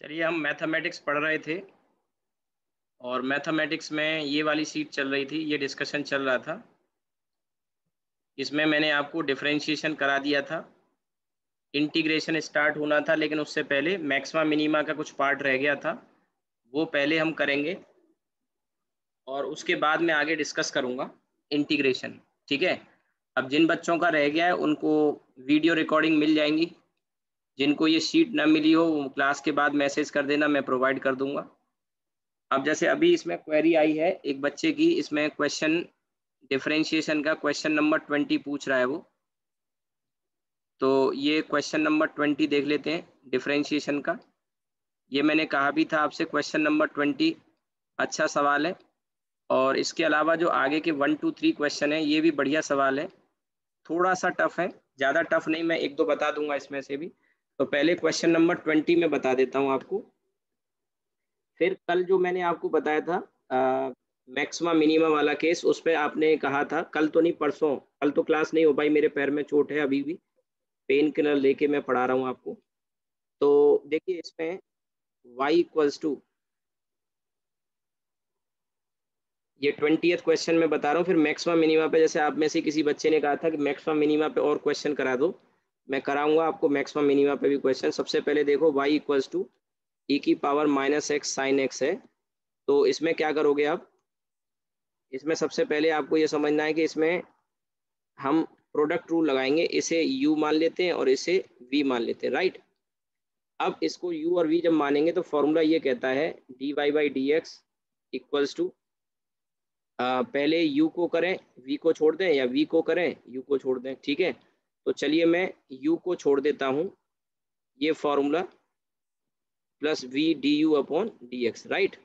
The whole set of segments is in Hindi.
चलिए हम मैथमेटिक्स पढ़ रहे थे और मैथमेटिक्स में ये वाली शीट चल रही थी, ये डिस्कशन चल रहा था। इसमें मैंने आपको डिफरेंशिएशन करा दिया था, इंटीग्रेशन स्टार्ट होना था, लेकिन उससे पहले मैक्सिमा मिनीमा का कुछ पार्ट रह गया था, वो पहले हम करेंगे और उसके बाद मैं आगे डिस्कस करूँगा इंटीग्रेशन। ठीक है? अब जिन बच्चों का रह गया है उनको वीडियो रिकॉर्डिंग मिल जाएंगी, जिनको ये शीट ना मिली हो वो क्लास के बाद मैसेज कर देना, मैं प्रोवाइड कर दूंगा। अब जैसे अभी इसमें क्वेरी आई है एक बच्चे की, इसमें क्वेश्चन डिफरेंशिएशन का क्वेश्चन नंबर 20 पूछ रहा है वो। तो ये क्वेश्चन नंबर 20 देख लेते हैं डिफरेंशिएशन का। ये मैंने कहा भी था आपसे, क्वेश्चन नंबर 20 अच्छा सवाल है। और इसके अलावा जो आगे के 1 2 3 क्वेश्चन है ये भी बढ़िया सवाल है, थोड़ा सा टफ है, ज़्यादा टफ नहीं, मैं एक दो बता दूंगा इसमें से भी। तो पहले क्वेश्चन नंबर 20 में बता देता हूँ आपको। फिर कल जो मैंने आपको बताया था मैक्सिमा मिनिमा वाला केस, उस पर आपने कहा था, कल तो नहीं परसों, कल तो क्लास नहीं हो पाई, मेरे पैर में चोट है अभी भी, पेन किलर लेके मैं पढ़ा रहा हूँ आपको। तो देखिए इसमें y इक्वल्स टू, ये 20th क्वेश्चन में बता रहा हूँ। फिर मैक्सिमा मिनिमा पे, जैसे आप में से किसी बच्चे ने कहा था कि मैक्सिमा मिनिमा पे और क्वेश्चन करा दो, मैं कराऊंगा आपको मैक्सिमा मिनिमा पे भी क्वेश्चन। सबसे पहले देखो y इक्वल्स टू ई की power minus x sine x है। तो इसमें क्या करोगे आप, इसमें सबसे पहले आपको ये समझना है कि इसमें हम प्रोडक्ट रूल लगाएंगे, इसे u मान लेते हैं और इसे v मान लेते हैं, राइट। अब इसको u और v जब मानेंगे तो फॉर्मूला ये कहता है dy by d x equals to, पहले u को करें v को छोड़ दें, या v को करें u को छोड़ दें, ठीक है। तो चलिए मैं u को छोड़ देता हूँ, ये formula plus v D you upon D x, right.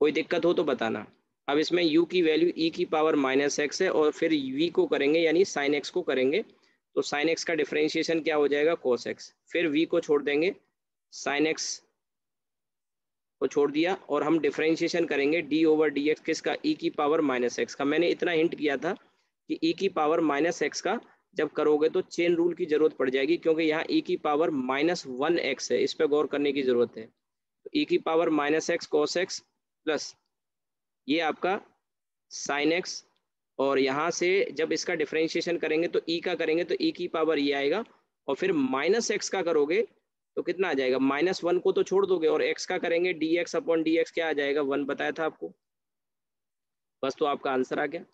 कोई दिक्कत हो तो बताना। अब इसमें u की वैल्यू e की पावर माइनस एक्स है, और फिर v को करेंगे यानी साइन x को करेंगे, तो साइन x का डिफरेंशिएशन क्या हो जाएगा, cos x। फिर v को छोड़ देंगे, साइन x को छोड़ दिया, और हम डिफरेंशिएशन करेंगे d ओवर डी एक्स किसका, e की पावर माइनस एक्स का। मैंने इतना हिंट किया था कि e की पावर माइनस एक्स का जब करोगे तो चेन रूल की जरूरत पड़ जाएगी, क्योंकि यहाँ e की पावर माइनस वन एक्स है, इस पर गौर करने की जरूरत है। तो e की power minus x cos x plus ये आपका साइन एक्स, और यहाँ से जब इसका डिफरेंशिएशन करेंगे तो ई का करेंगे तो ई की पावर ये आएगा, और फिर माइनस एक्स का करोगे तो कितना आ जाएगा, माइनस वन को तो छोड़ दोगे, और एक्स का करेंगे D x upon D x, क्या आ जाएगा, वन बताया था आपको। बस तो आपका आंसर आ गया।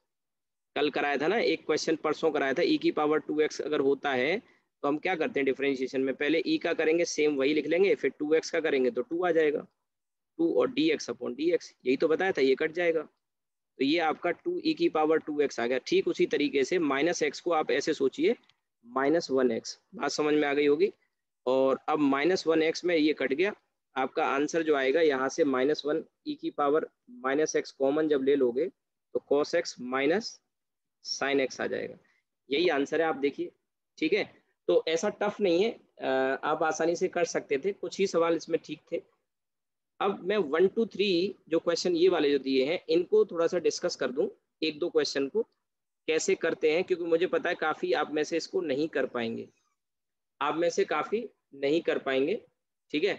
कल कराया था ना एक क्वेश्चन, परसों कराया था, ई की पावर टू एक्स अगर होता है तो हम क्या करते हैं डिफरेंशिएशन में, पहले ई का करेंगे सेम वही लिख लेंगे, फिर टू एक्स का करेंगे तो टू आ जाएगा, टू और D x upon D x, यही तो बताया था, ये कट जाएगा। तो ये आपका टू ई की पावर टू एक्स आ गया। ठीक उसी तरीके से माइनस एक्स को आप ऐसे सोचिए, माइनस वन एक्स, बात समझ में आ गई होगी। और अब माइनस वन एक्स में ये कट गया, आपका आंसर जो आएगा यहाँ से माइनस वन ई की पावर माइनस एक्स कॉमन जब ले लोगे तो cos x minus sine x आ जाएगा। यही आंसर है, आप देखिए, ठीक है। तो ऐसा टफ नहीं है, आप आसानी से कर सकते थे, कुछ ही सवाल इसमें ठीक थे। अब मैं 1 2 3 जो क्वेश्चन ये वाले जो दिए हैं इनको थोड़ा सा डिस्कस कर दूं, एक दो क्वेश्चन को कैसे करते हैं, क्योंकि मुझे पता है काफी आप में से इसको नहीं कर पाएंगे, आप में से काफी नहीं कर पाएंगे, ठीक है।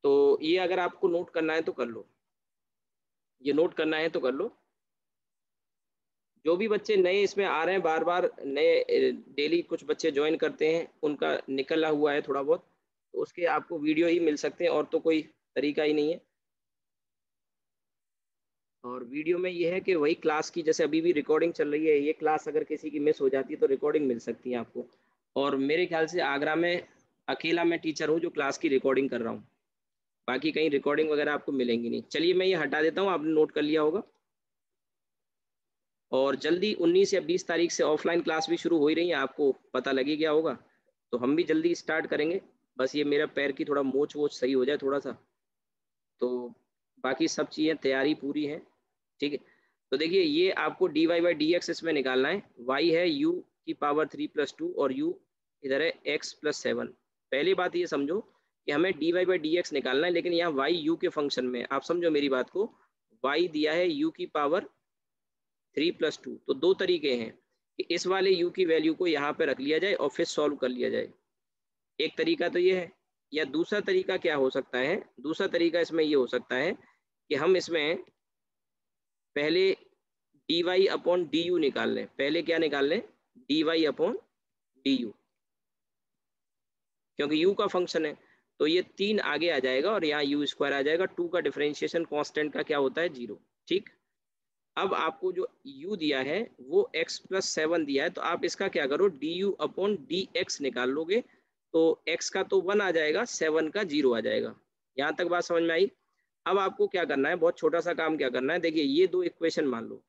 तो ये अगर आपको नोट करना है तो कर लो, ये नोट करना है तो कर लो। जो भी बच्चे नए इसमें आ रहे हैं, बार बार नए डेली कुछ बच्चे ज्वाइन करते हैं, उनका निकला हुआ है थोड़ा बहुत, तो उसके आपको वीडियो ही मिल सकते हैं, और तो कोई तरीका ही नहीं है। और वीडियो में ये है कि वही क्लास की, जैसे अभी भी रिकॉर्डिंग चल रही है, ये क्लास अगर किसी की मिस हो जाती है तो रिकॉर्डिंग मिल सकती है आपको। और मेरे ख्याल से आगरा में अकेला मैं टीचर हूँ जो क्लास की रिकॉर्डिंग कर रहा हूँ, बाकी कहीं रिकॉर्डिंग वगैरह आपको मिलेंगी नहीं। चलिए मैं ये हटा देता हूँ, आपने नोट कर लिया होगा। और जल्दी 19 या 20 तारीख से ऑफलाइन क्लास भी शुरू हो ही रही है, आपको पता लग ही गया होगा, तो हम भी जल्दी स्टार्ट करेंगे। बस ये मेरा पैर की थोड़ा मोच वोच सही हो जाए थोड़ा सा, तो बाकी सब चीज़ें तैयारी पूरी है, ठीक है। तो देखिए ये आपको d y by d x इसमें निकालना है, वाई है यू की पावर थ्री प्लस टू, और यू इधर है एक्स प्लस सेवन। पहली बात ये समझो कि हमें d y by d x निकालना है, लेकिन यहाँ वाई यू के फंक्शन में, आप समझो मेरी बात को, वाई दिया है यू की पावर थ्री प्लस टू। तो दो तरीके हैं कि इस वाले u की वैल्यू को यहाँ पे रख लिया जाए और फिर सॉल्व कर लिया जाए, एक तरीका तो ये है। या दूसरा तरीका क्या हो सकता है, दूसरा तरीका इसमें ये हो सकता है कि हम इसमें पहले d y upon d u निकाल लें। पहले क्या निकाल लें, d y upon d u, क्योंकि u का फंक्शन है तो ये 3 आगे आ जाएगा और यहाँ यू स्क्वायर आ जाएगा। 2 का डिफरेंशिएशन कांस्टेंट का क्या होता है, 0। ठीक, अब आपको जो u दिया है वो x प्लस 7 दिया है, तो आप इसका क्या करो, D you upon D x निकाल लोगे, तो x का तो 1 आ जाएगा, 7 का 0 आ जाएगा। यहाँ तक बात समझ में आई। अब आपको क्या करना है, बहुत छोटा सा काम क्या करना है, देखिए ये दो इक्वेशन मान लो,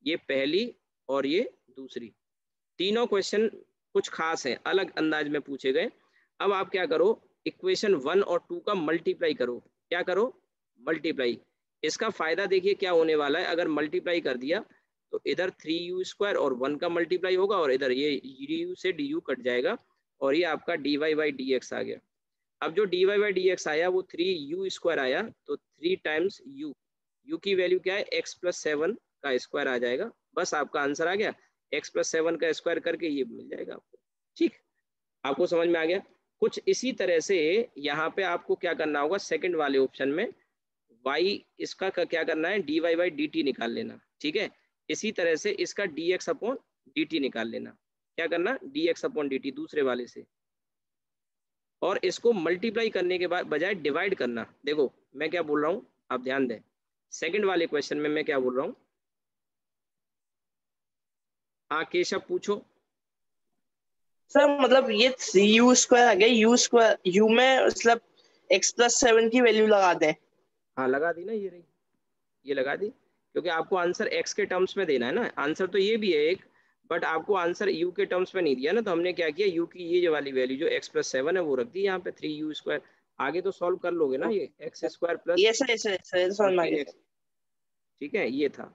ये पहली और ये दूसरी, तीनों क्वेश्चन कुछ खास है, अलग अंदाज में पूछे गए। अब आप क्या करो, इक्वेशन 1 और 2 का मल्टीप्लाई करो। क्या करो, मल्टीप्लाई। इसका फायदा देखिए क्या होने वाला है, अगर मल्टीप्लाई कर दिया तो इधर 3u स्क्वायर और 1 का मल्टीप्लाई होगा और इधर ये du से du कट जाएगा और ये आपका dy बाई डी एक्स आ गया। अब जो dy बाई डी एक्स आया वो 3u स्क्वायर आया, तो 3 टाइम्स u की वैल्यू क्या है, x प्लस 7 का स्क्वायर आ जाएगा। बस आपका आंसर आ गया, x प्लस 7 का स्क्वायर करके ये मिल जाएगा आपको। ठीक, आपको समझ में आ गया। कुछ इसी तरह से यहाँ पे आपको क्या करना होगा, सेकंड वाले ऑप्शन में y इसका क्या करना है, dy बाई डी टी निकाल लेना। ठीक है, इसी तरह से इसका dx अपॉन डी टी निकाल लेना। क्या करना, dx अपॉन डी टी दूसरे वाले से, और इसको मल्टीप्लाई करने के बाद बजाय डिवाइड करना। देखो मैं क्या बोल रहा हूँ, आप ध्यान दें, सेकंड वाले क्वेश्चन में मैं क्या बोल रहा हूँ। हाँ केशव पूछो। सर मतलब ये 3u स्क्वायर आ गया, u स्क्वायर u में मतलब x प्लस 7 की वैल्यू लगा दें। हाँ लगा दी ना, ये रही, ये लगा दी, क्योंकि आपको आंसर x के टर्म्स में देना है ना। आंसर तो ये भी है एक, बट आपको आंसर u के टर्म्स में नहीं दिया ना, तो हमने क्या किया, u की ये जो वाली वैल्यू जो x प्लस 7 है वो रख दी यहाँ पे 3u स्क्वायर। आगे तो सॉल्व कर लोगे ना, ये एक्स स्क्वायर प्लस ये सर समझ में आ गया। ठीक है, ये था।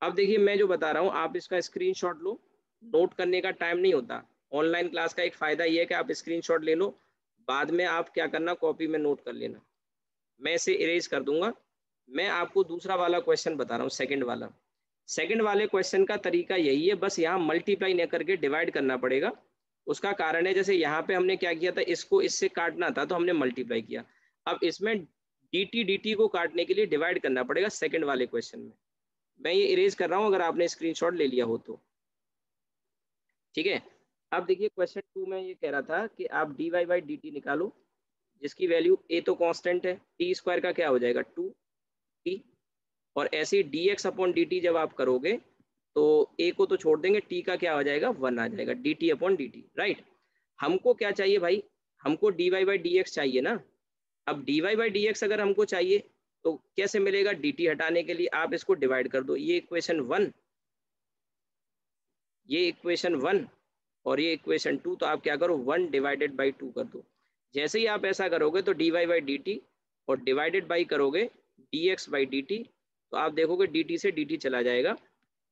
अब देखिए मैं जो बता रहा हूँ आप इसका स्क्रीनशॉट लो, नोट करने का टाइम नहीं होता। ऑनलाइन क्लास का एक फायदा ये है कि आप स्क्रीनशॉट ले लो, बाद में आप क्या करना, कॉपी में नोट कर लेना। मैं इसे इरेज कर दूंगा। मैं आपको दूसरा वाला क्वेश्चन बता रहा हूँ, सेकंड वाला। सेकंड वाले क्वेश्चन का तरीका यही है, बस यहाँ मल्टीप्लाई न करके डिवाइड करना पड़ेगा। उसका कारण है, जैसे यहाँ पे हमने क्या किया था, इसको इससे काटना था तो हमने मल्टीप्लाई किया। अब इसमें dt को काटने के लिए डिवाइड करना पड़ेगा सेकंड वाले क्वेश्चन में। मैं ये इरेज कर रहा हूँ, अगर आपने स्क्रीनशॉट ले लिया हो तो। ठीक है, अब देखिए क्वेश्चन 2 में ये कह रहा था कि आप dy बाई डी टी निकालो, जिसकी वैल्यू a तो कांस्टेंट है, टी स्क्वायर का क्या हो जाएगा 2t, और ऐसे ही dx अपॉन डी टी जब आप करोगे तो a को तो छोड़ देंगे, t का क्या हो जाएगा 1 आ जाएगा, dt upon D T. Right, हमको क्या चाहिए भाई, हमको dy बाई डी एक्स चाहिए ना। अब dy बाई डी एक्स अगर हमको चाहिए तो कैसे मिलेगा, dt हटाने के लिए आप इसको डिवाइड कर दो, ये इक्वेशन 1, ये इक्वेशन 1 और ये इक्वेशन 2, तो आप क्या करो 1 डिवाइडेड बाई 2 कर दो। जैसे ही आप ऐसा करोगे तो dy बाई डी टी और डिवाइडेड बाई करोगे dx बाई डी टी, तो आप देखोगे dt से dt चला जाएगा,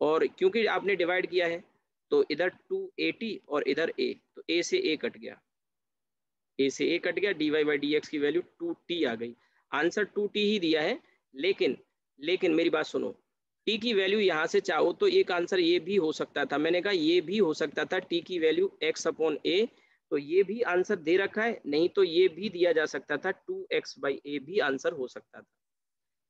और क्योंकि आपने डिवाइड किया है तो इधर 2at और इधर a, तो a से a कट गया, a से a कट गया, dy बाई डी एक्स की वैल्यू 2t आ गई। आंसर 2t ही दिया है, लेकिन मेरी बात सुनो, t की वैल्यू यहाँ से चाहो तो एक आंसर ये भी हो सकता था, मैंने कहा ये भी हो सकता था, t की वैल्यू x अपॉन a, तो ये भी आंसर दे रखा है, नहीं तो ये भी दिया जा सकता था 2x बाई ए भी आंसर हो सकता था।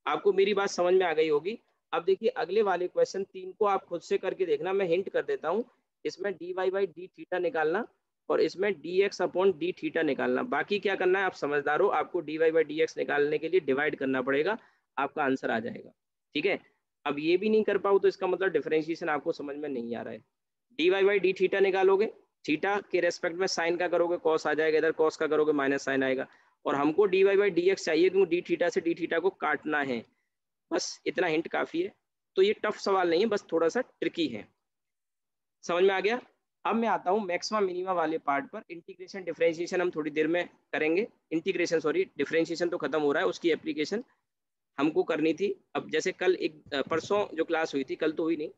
आपको मेरी बात समझ में आ गई होगी। अब देखिए अगले वाले क्वेश्चन 3 को आप खुद से करके देखना, मैं हिंट कर देता हूँ। इसमें dy बाई डी थीटा निकालना और इसमें dx अपॉन डी थीटा निकालना। बाकी क्या करना है, आप समझदार हो, आपको dy बाई डी एक्स निकालने के लिए डिवाइड करना पड़ेगा, आपका आंसर आ जाएगा। ठीक है, अब ये भी नहीं कर पाओ तो इसका मतलब डिफरेंशिएशन आपको समझ में नहीं आ रहा है। dy बाई डी थीटा निकालोगे, थीटा के रेस्पेक्ट में साइन का करोगे कॉस आ जाएगा, इधर कॉस का करोगे माइनस साइन आएगा, और हमको dy बाई डी एक्स चाहिए क्योंकि डी थीटा से डी थीटा को काटना है। बस इतना हिंट काफी है। तो ये टफ सवाल नहीं है, बस थोड़ा सा ट्रिकी है। समझ में आ गया। अब मैं आता हूँ मैक्सिमा मिनिमा वाले पार्ट पर। इंटीग्रेशन डिफरेंशिएशन हम थोड़ी देर में करेंगे, इंटीग्रेशन सॉरी डिफरेंशिएशन तो खत्म हो रहा है, उसकी एप्लीकेशन हमको करनी थी। अब जैसे कल एक परसों जो क्लास हुई थी, कल तो हुई नहीं,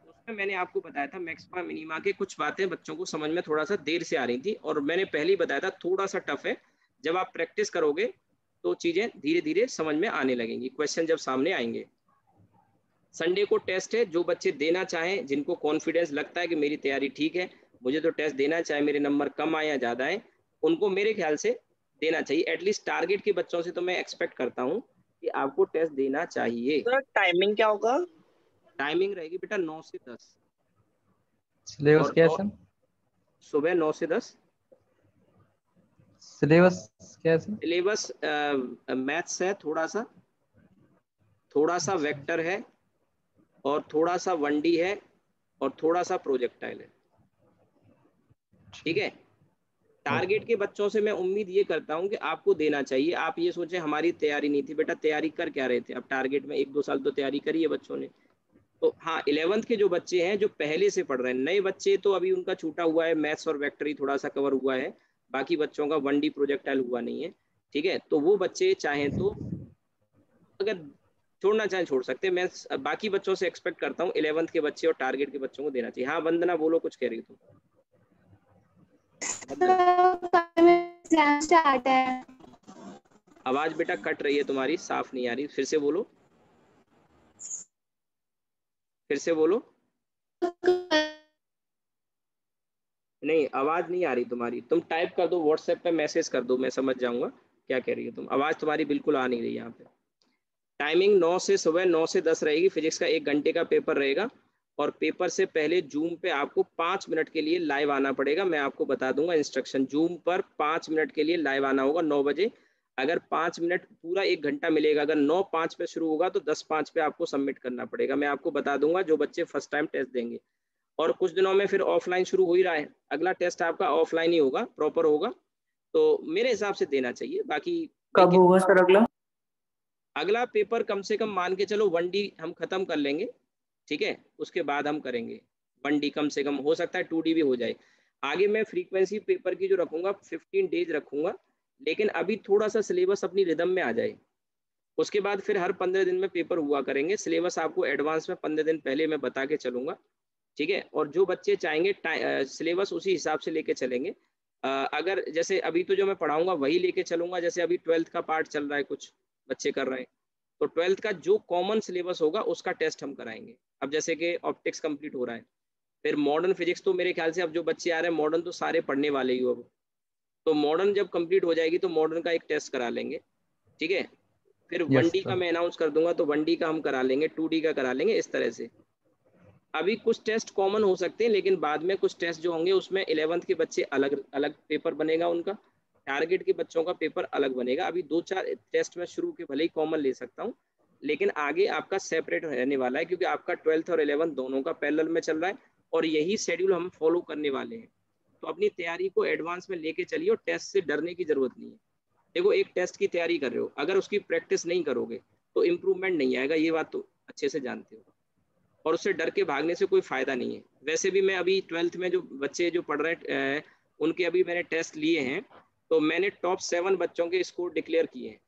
उसमें मैंने आपको बताया था मैक्सिमा मिनिमा के कुछ बातें बच्चों को समझ में थोड़ा सा देर से आ रही थी, और मैंने पहले ही बताया था थोड़ा सा टफ है। जब आप प्रैक्टिस करोगे तो चीजें धीरे धीरे समझ में आने लगेंगी, क्वेश्चन जब सामने आएंगे। संडे को टेस्ट है, जो बच्चे देना चाहें, जिनको कॉन्फिडेंस लगता है कि मेरी तैयारी ठीक है, मुझे तो टेस्ट देना, चाहे मेरे नंबर कम आए या ज़्यादा आए, उनको मेरे ख्याल से देना चाहिए। एटलीस्ट टारगेट के बच्चों से तो मैं एक्सपेक्ट करता हूँ कि आपको टेस्ट देना चाहिए। सर टाइमिंग क्या होगा? टाइमिंग रहेगी बेटा 9 से 10। सिलेबस क्या है सर? सुबह 9 से 10। सिलेबस क्या है सर? सिलेबस मैथ्स है, थोड़ा सा वेक्टर है, और थोड़ा सा 1D है, और थोड़ा सा प्रोजेक्टाइल है। ठीक है। टारगेट के बच्चों से मैं उम्मीद ये करता हूं कि आपको देना चाहिए। आप ये सोचें हमारी तैयारी नहीं थी, बेटा तैयारी कर क्या रहे थे? अब टारगेट में 1-2 साल तो तैयारी करी है बच्चों ने। तो हाँ, 11th के जो बच्चे हैं जो पहले से पढ़ रहे हैं, नए बच्चे तो अभी उनका छूटा हुआ है, मैथ्स और वेक्टर ही थोड़ा सा कवर हुआ है, बाकी बच्चों का 1D प्रोजेक्टाइल हुआ नहीं है। ठीक है, तो वो बच्चे चाहें तो अगर छोड़ना चाहें छोड़ सकते हैं। मैं बाकी बच्चों से एक्सपेक्ट करता हूँ 11th के बच्चे और टारगेट के बच्चों को देना चाहिए। हाँ वंदना बोलो, कुछ कह रही हो तुम? वंदना एग्जाम स्टार्ट है। आवाज बेटा कट रही है तुम्हारी, साफ नहीं आ रही, फिर से बोलो, फिर से बोलो। नहीं, आवाज नहीं आ रही तुम्हारी, तुम टाइप कर दो, व्हाट्सएप पे मैसेज कर दो, मैं समझ जाऊंगा क्या कह रही हो तुम। आवाज तुम्हारी बिल्कुल आ नहीं रही यहाँ पे। टाइमिंग 9 से सुबह 9 से 10 रहेगी। फिजिक्स का 1 घंटे का पेपर रहेगा, और पेपर से पहले जूम पे आपको 5 मिनट के लिए लाइव आना पड़ेगा। मैं आपको बता दूंगा इंस्ट्रक्शन, जूम पर 5 मिनट के लिए लाइव आना होगा 9 बजे। अगर 5 मिनट, पूरा 1 घंटा मिलेगा, अगर 9:05 पे शुरू होगा तो 10:05 पे आपको सबमिट करना पड़ेगा। मैं आपको बता दूंगा जो बच्चे फर्स्ट टाइम टेस्ट देंगे। और कुछ दिनों में फिर ऑफलाइन शुरू हो ही रहा है, अगला टेस्ट आपका ऑफलाइन ही होगा, प्रॉपर होगा, तो मेरे हिसाब से देना चाहिए। बाकी कब होगा सर अगला? अगला पेपर कम से कम मान के चलो 1D हम खत्म कर लेंगे, ठीक है, उसके बाद हम करेंगे 1D। कम से कम हो सकता है 2D भी हो जाए। आगे मैं फ्रीक्वेंसी पेपर की जो रखूंगा 15 डेज रखूंगा, लेकिन अभी थोड़ा सा सिलेबस अपनी रिदम में आ जाए, उसके बाद फिर हर 15 दिन में पेपर हुआ करेंगे। सिलेबस आपको एडवांस में 15 दिन पहले मैं बता के चलूंगा, ठीक है। और जो बच्चे चाहेंगे सिलेबस उसी हिसाब से लेके चलेंगे। अगर जैसे अभी तो जो मैं पढ़ाऊंगा वही लेके चलूंगा, जैसे अभी 12th का पार्ट चल रहा है, कुछ बच्चे कर रहे हैं, तो 12th का जो कॉमन सिलेबस होगा उसका टेस्ट हम कराएंगे। अब जैसे कि ऑप्टिक्स कंप्लीट हो रहा है, फिर मॉडर्न फिजिक्स तो मेरे ख्याल से अब जो बच्चे आ रहे हैं मॉडर्न तो सारे पढ़ने वाले ही हो अब, तो मॉडर्न जब कंप्लीट हो जाएगी तो मॉडर्न का एक टेस्ट करा लेंगे, ठीक है। फिर यस 1D का सर। मैं अनाउंस कर दूंगा तो 1D का हम करा लेंगे, 2D का करा लेंगे, इस तरह से। अभी कुछ टेस्ट कॉमन हो सकते हैं, लेकिन बाद में कुछ टेस्ट जो होंगे उसमें 11th के बच्चे अलग अलग पेपर बनेगा उनका, टारगेट के बच्चों का पेपर अलग बनेगा। अभी 2-4 टेस्ट में शुरू के भले ही कॉमन ले सकता हूँ, लेकिन आगे आपका सेपरेट रहने वाला है, क्योंकि आपका 12th और 11th दोनों का पैरेलल में चल रहा है, और यही शेड्यूल हम फॉलो करने वाले हैं। तो अपनी तैयारी को एडवांस में लेके चलिए, और टेस्ट से डरने की जरूरत नहीं है। देखो, एक टेस्ट की तैयारी कर रहे हो, अगर उसकी प्रैक्टिस नहीं करोगे तो इम्प्रूवमेंट नहीं आएगा, ये बात तो अच्छे से जानते हो, और उससे डर के भागने से कोई फायदा नहीं है। वैसे भी मैं अभी 12th में जो बच्चे जो पढ़ रहे हैं उनके अभी मैंने टेस्ट लिए हैं, तो मैंने टॉप 7 बच्चों के स्कोर डिक्लेयर किए हैं,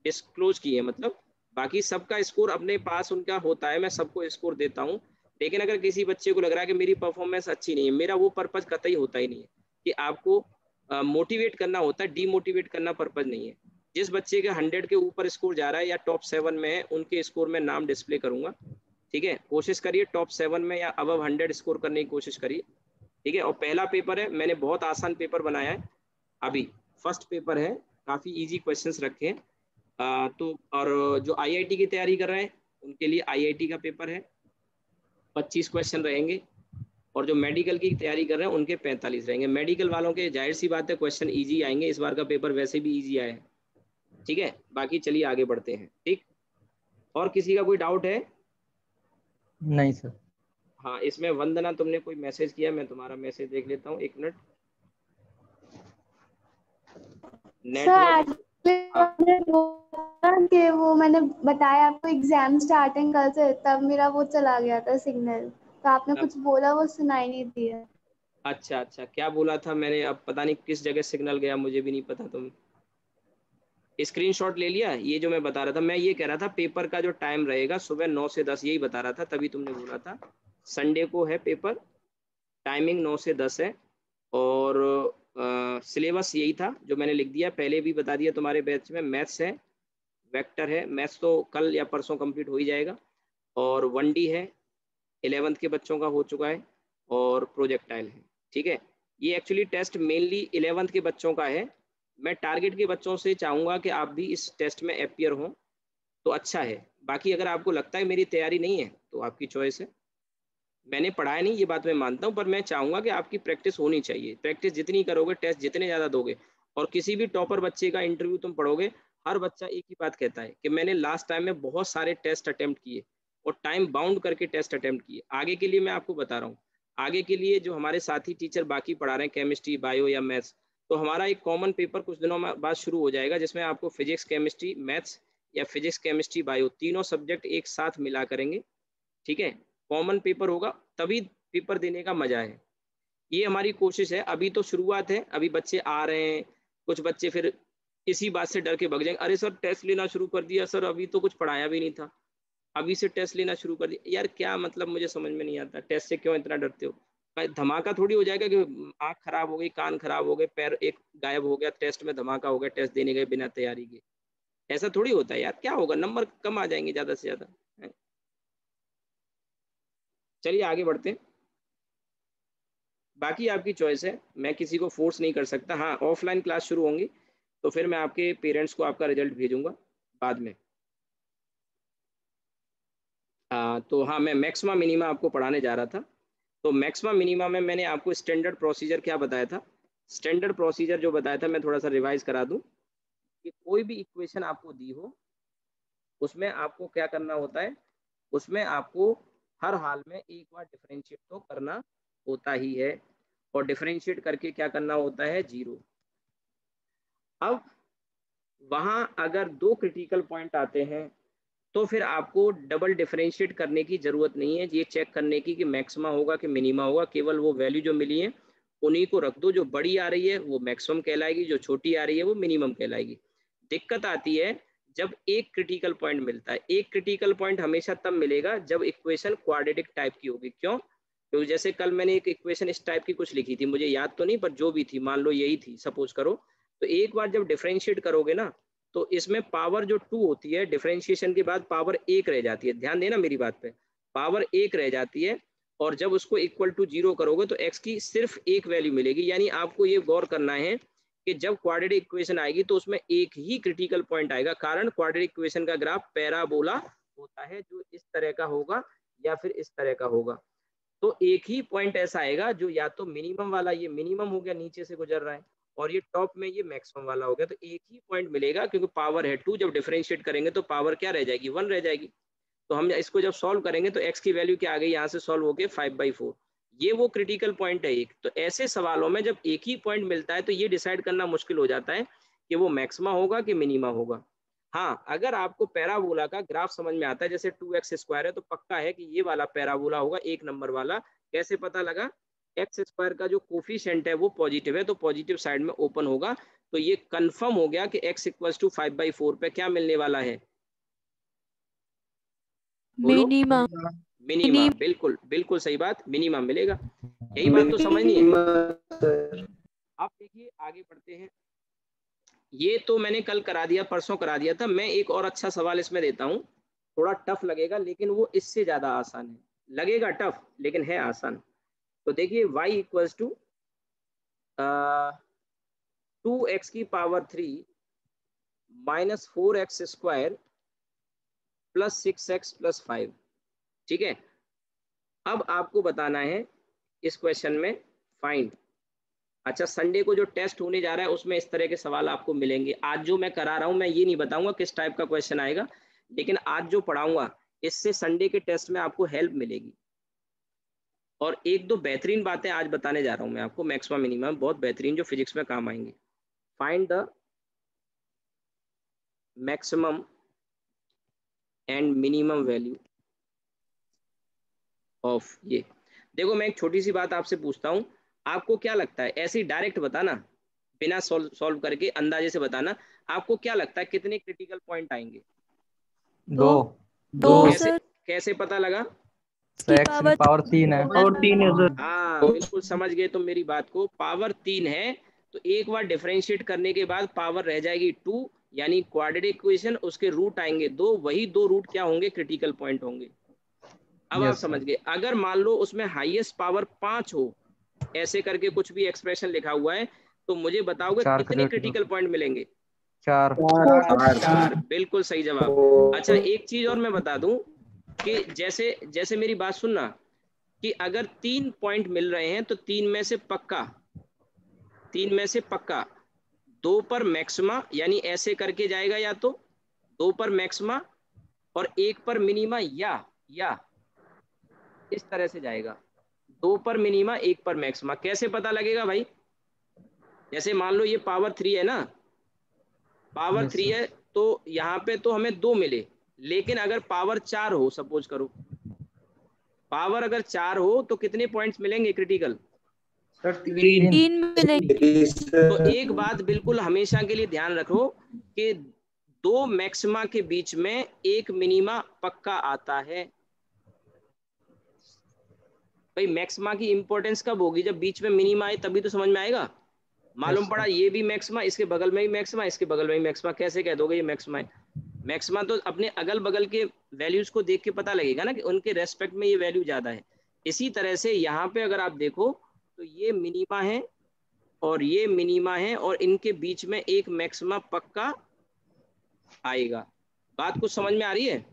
डिस्क्लोज किए हैं मतलब। बाकी सबका स्कोर अपने पास उनका होता है, मैं सबको स्कोर देता हूँ। लेकिन अगर किसी बच्चे को लग रहा है कि मेरी परफॉर्मेंस अच्छी नहीं है, मेरा वो पर्पज कतई होता ही नहीं है कि आपको मोटिवेट करना होता है, डीमोटिवेट करना पर्पज नहीं है। जिस बच्चे का 100 के ऊपर स्कोर जा रहा है या टॉप 7 में है, उनके स्कोर में नाम डिस्प्ले करूंगा, ठीक है। कोशिश करिए टॉप 7 में या अबव 100 स्कोर करने की कोशिश करिए, ठीक है। और पहला पेपर है, मैंने बहुत आसान पेपर बनाया है, अभी फर्स्ट पेपर है, काफ़ी इजी क्वेश्चंस रखे हैं। तो और जो आईआईटी की तैयारी कर रहे हैं उनके लिए आईआईटी का पेपर है, 25 क्वेश्चन रहेंगे, और जो मेडिकल की तैयारी कर रहे हैं उनके 45 रहेंगे। मेडिकल वालों के जाहिर सी बात है क्वेश्चन इजी आएंगे, इस बार का पेपर वैसे भी इजी आया है, ठीक है। बाकी चलिए आगे बढ़ते हैं, ठीक। और किसी का कोई डाउट है? नहीं सर। हाँ, इसमें वंदना तुमने कोई मैसेज किया, मैं तुम्हारा मैसेज देख लेता हूँ, 1 मिनट। नेटवर्क, हाँ कि वो मैंने बताया आपको एग्जाम स्टार्टिंग कल से, तब मेरा वो चला गया था सिग्नल, तो आपने कुछ बोला वो सुनाई नहीं दिया। अच्छा अच्छा, क्या बोला था मैंने? अब पता नहीं किस जगह सिग्नल गया, मुझे भी नहीं पता। तुम स्क्रीनशॉट ले लिया? ये जो मैं बता रहा था, मैं ये कह रहा था पेपर का जो टाइम रहेगा सुबह 9 से 10, यही बता रहा था, तभी तुमने बोला था संडे को है पेपर, टाइमिंग 9 से 10 है, और सिलेबस यही था जो मैंने लिख दिया, पहले भी बता दिया। तुम्हारे बैच में मैथ्स है, वेक्टर है, मैथ्स तो कल या परसों कंप्लीट हो ही जाएगा, और 1D है, 11th के बच्चों का हो चुका है, और प्रोजेक्टाइल है, ठीक है, ये एक्चुअली टेस्ट मेनली 11th के बच्चों का है। मैं टारगेट के बच्चों से चाहूँगा कि आप भी इस टेस्ट में अपीयर हों तो अच्छा है। बाकी अगर आपको लगता है मेरी तैयारी नहीं है तो आपकी चॉइस है। मैंने पढ़ाया नहीं, ये बात मैं मानता हूँ, पर मैं चाहूँगा कि आपकी प्रैक्टिस होनी चाहिए। प्रैक्टिस जितनी करोगे, टेस्ट जितने ज़्यादा दोगे, और किसी भी टॉपर बच्चे का इंटरव्यू तुम पढ़ोगे, हर बच्चा एक ही बात कहता है कि मैंने लास्ट टाइम में बहुत सारे टेस्ट अटेम्प्ट किए और टाइम बाउंड करके टेस्ट अटेम्प्ट किए। आगे के लिए मैं आपको बता रहा हूँ, आगे के लिए जो हमारे साथी टीचर बाकी पढ़ा रहे हैं, केमिस्ट्री, बायो या मैथ्स, तो हमारा एक कॉमन पेपर कुछ दिनों में बाद शुरू हो जाएगा, जिसमें आपको फिजिक्स, केमिस्ट्री, मैथ्स या फिजिक्स, केमिस्ट्री, बायो तीनों सब्जेक्ट एक साथ मिला करेंगे। ठीक है, कॉमन पेपर होगा, तभी पेपर देने का मजा है। ये हमारी कोशिश है। अभी तो शुरुआत है, अभी बच्चे आ रहे हैं, कुछ बच्चे फिर इसी बात से डर के भाग जाएंगे, अरे सर टेस्ट लेना शुरू कर दिया, सर अभी तो कुछ पढ़ाया भी नहीं था, अभी से टेस्ट लेना शुरू कर दिया। यार क्या मतलब, मुझे समझ में नहीं आता, टेस्ट से क्यों इतना डरते हो? भाई धमाका थोड़ी हो जाएगा कि आंख खराब हो गई, कान खराब हो गए, पैर एक गायब हो गया, टेस्ट में धमाका हो गया, टेस्ट देने गए बिना तैयारी के। ऐसा थोड़ी होता है यार, क्या होगा, नंबर कम आ जाएंगे ज्यादा से ज्यादा। चलिए आगे बढ़ते हैं, बाकी आपकी चॉइस है, मैं किसी को फोर्स नहीं कर सकता। हाँ, ऑफलाइन क्लास शुरू होंगी तो फिर मैं आपके पेरेंट्स को आपका रिजल्ट भेजूंगा बाद में। तो हाँ, मैं मैक्सिमा मिनिमा आपको पढ़ाने जा रहा था। तो मैक्सिमा मिनिमा में मैंने आपको स्टैंडर्ड प्रोसीजर क्या बताया था? स्टैंडर्ड प्रोसीजर जो बताया था, मैं थोड़ा सा रिवाइज करा दूं कि कोई भी इक्वेशन आपको दी हो, उसमें आपको क्या करना होता है, उसमें आपको हर हाल में एक बार डिफरेंशिएट तो करना होता ही है, और डिफरेंशिएट करके क्या करना होता है, जीरो। अब वहां अगर दो क्रिटिकल पॉइंट आते हैं तो फिर आपको डबल डिफरेंशिएट करने की जरूरत नहीं है, ये चेक करने की कि मैक्सिमा होगा कि मिनिमा होगा। केवल वो वैल्यू जो मिली है उन्हीं को रख दो, जो बड़ी आ रही है वो मैक्सिमम कहलाएगी, जो छोटी आ रही है वो मिनिमम कहलाएगी। दिक्कत आती है जब एक क्रिटिकल पॉइंट मिलता है। एक क्रिटिकल पॉइंट हमेशा तब मिलेगा जब इक्वेशन क्वाड्रेटिक टाइप की होगी। क्यों? क्योंकि जैसे कल मैंने एक इक्वेशन इस टाइप की कुछ लिखी थी, मुझे याद तो नहीं, पर जो भी थी, मान लो यही थी, सपोज करो, तो एक बार जब डिफरेंशिएट करोगे ना, तो इसमें पावर जो 2 होती है, डिफरेंशिएशन के बाद पावर 1 रह जाती है। ध्यान देना मेरी बात पे, पावर 1 रह जाती है, और जब उसको इक्वल टू 0 करोगे तो x की सिर्फ एक वैल्यू मिलेगी। यानी आपको ये गौर करना है कि जब क्वाड्रेटिक इक्वेशन आएगी तो उसमें एक ही क्रिटिकल पॉइंट आएगा। कारण क्वाड्रेटिक इक्वेशन का ग्राफ पैराबोला होता है, जो इस तरह का होगा या फिर इस तरह का होगा। तो एक ही पॉइंट ऐसा आएगा जो या तो मिनिमम वाला, ये मिनिमम हो गया, नीचे से गुजर रहा है, और ये टॉप में ये मैक्सिमम वाला हो गया। तो एक ही पॉइंट मिलेगा, क्योंकि पावर है 2, जब डिफरेंशिएट करेंगे तो पावर क्या रह जाएगी, 1 रह जाएगी। तो हम इसको जब सॉल्व करेंगे तो x की वैल्यू क्या आ गई, यहाँ से सॉल्व होके 5/4। ये वो क्रिटिकल पॉइंट है एक। तो ऐसे सवालों में जब एक ही पॉइंट मिलता है तो ये डिसाइड करना मुश्किल हो जाता है कि वो मैक्सिमा होगा कि मिनिमा होगा। हाँ, अगर आपको पैराबोला का ग्राफ समझ में आता है, जैसे 2x² है, तो पक्का है कि ये वाला पैराबोला होगा, एक नंबर वाला। कैसे पता लगा? x² का जो कोफिशिएंट है वो पॉजिटिव है, तो पॉजिटिव साइड में ओपन होगा। तो ये कंफर्म हो गया कि x = 5/4 पे क्या मिलने वाला है, बोलो? मिनिमा। मिनिमा। बिल्कुल बिल्कुल सही बात, मिनिमा मिलेगा। यही बात तो समझनी है। अब देखिए आगे बढ़ते हैं। ये तो मैंने कल करा दिया, परसों करा दिया था। मैं एक और अच्छा सवाल इसमें देता हूँ, थोड़ा टफ लगेगा लेकिन वो इससे ज्यादा आसान है। लगेगा टफ लेकिन है आसान। तो देखिए y = 2x³ - 4x² + 6x + 5। ठीक है, अब आपको बताना है इस क्वेश्चन में फाइंड। अच्छा, संडे को जो टेस्ट होने जा रहा है उसमें इस तरह के सवाल आपको मिलेंगे। आज जो मैं करा रहा हूं, मैं ये नहीं बताऊंगा किस टाइप का क्वेश्चन आएगा, लेकिन आज जो पढ़ाऊंगा इससे संडे के टेस्ट में आपको हेल्प मिलेगी। और एक दो बेहतरीन बातें आज बताने जा रहा हूं मैं आपको, मैक्सिमा मिनिमा बहुत बेहतरीन, जो फिजिक्स में काम आएंगे। Find the maximum and minimum value of ये। देखो, मैं एक छोटी सी बात आपसे पूछता हूं, आपको क्या लगता है, ऐसे ही डायरेक्ट बताना, बिना सॉल्व करके अंदाजे से बताना, आपको क्या लगता है कितने क्रिटिकल पॉइंट आएंगे? 2। कैसे कैसे पता लगा? x की पावर 3 है। और 3 है सर। हाँ, बिल्कुल समझ गए तुम मेरी बात को, पावर 3 है। तो एक बार डिफरेंशिएट करने के बाद पावर रह जाएगी 2, यानी क्वाड्रेटिक इक्वेशन, उसके रूट आएंगे 2, वही 2 रूट क्या होंगे, क्रिटिकल पॉइंट होंगे। अब आप समझ गए। अगर मान लो उसमें हाईएस्ट पावर 5 हो ऐसे करके कुछ भी एक्सप्रेशन लिखा हुआ है, तो मुझे बताओगे कितने क्रिटिकल पॉइंट मिलेंगे? 4। 4, बिल्कुल सही जवाब। अच्छा एक चीज और मैं बता दूं कि जैसे जैसे मेरी बात सुनना कि अगर 3 पॉइंट मिल रहे हैं तो 3 में से पक्का 2 पर मैक्सिमा, यानी ऐसे करके जाएगा, या तो 2 पर मैक्सिमा और 1 पर मिनिमा, या इस तरह से जाएगा, 2 पर मिनिमा 1 पर मैक्सिमा। कैसे पता लगेगा भाई? जैसे मान लो ये पावर 3 है ना, पावर 3 है, तो यहाँ पे तो हमें 2 मिले, लेकिन अगर पावर 4 हो, सपोज करो पावर अगर 4 हो तो कितने पॉइंट्स मिलेंगे क्रिटिकल? सर 3 मिलेंगे। तो एक बात बिल्कुल हमेशा के लिए ध्यान रखो कि 2 मैक्सिमा के बीच में 1 मिनिमा पक्का आता है। भाई मैक्सिमा की इंपॉर्टेंस कब होगी? जब बीच में मिनिमा आए, तभी तो समझ में आएगा। मालूम पड़ा ये भी मैक्सिमा, इसके बगल में भी मैक्सिमा, इसके बगल में भी मैक्सिमा, कैसे कह दोगे ये मैक्सिमा है? मैक्सिमा तो अपने अगल बगल के वैल्यूज को देख के पता लगेगा ना कि उनके रेस्पेक्ट में ये वैल्यू ज्यादा है। इसी तरह से यहाँ पे अगर आप देखो तो ये मिनिमा है और ये मिनिमा है, और इनके बीच में एक मैक्सिमा पक्का आएगा। बात कुछ समझ में आ रही है?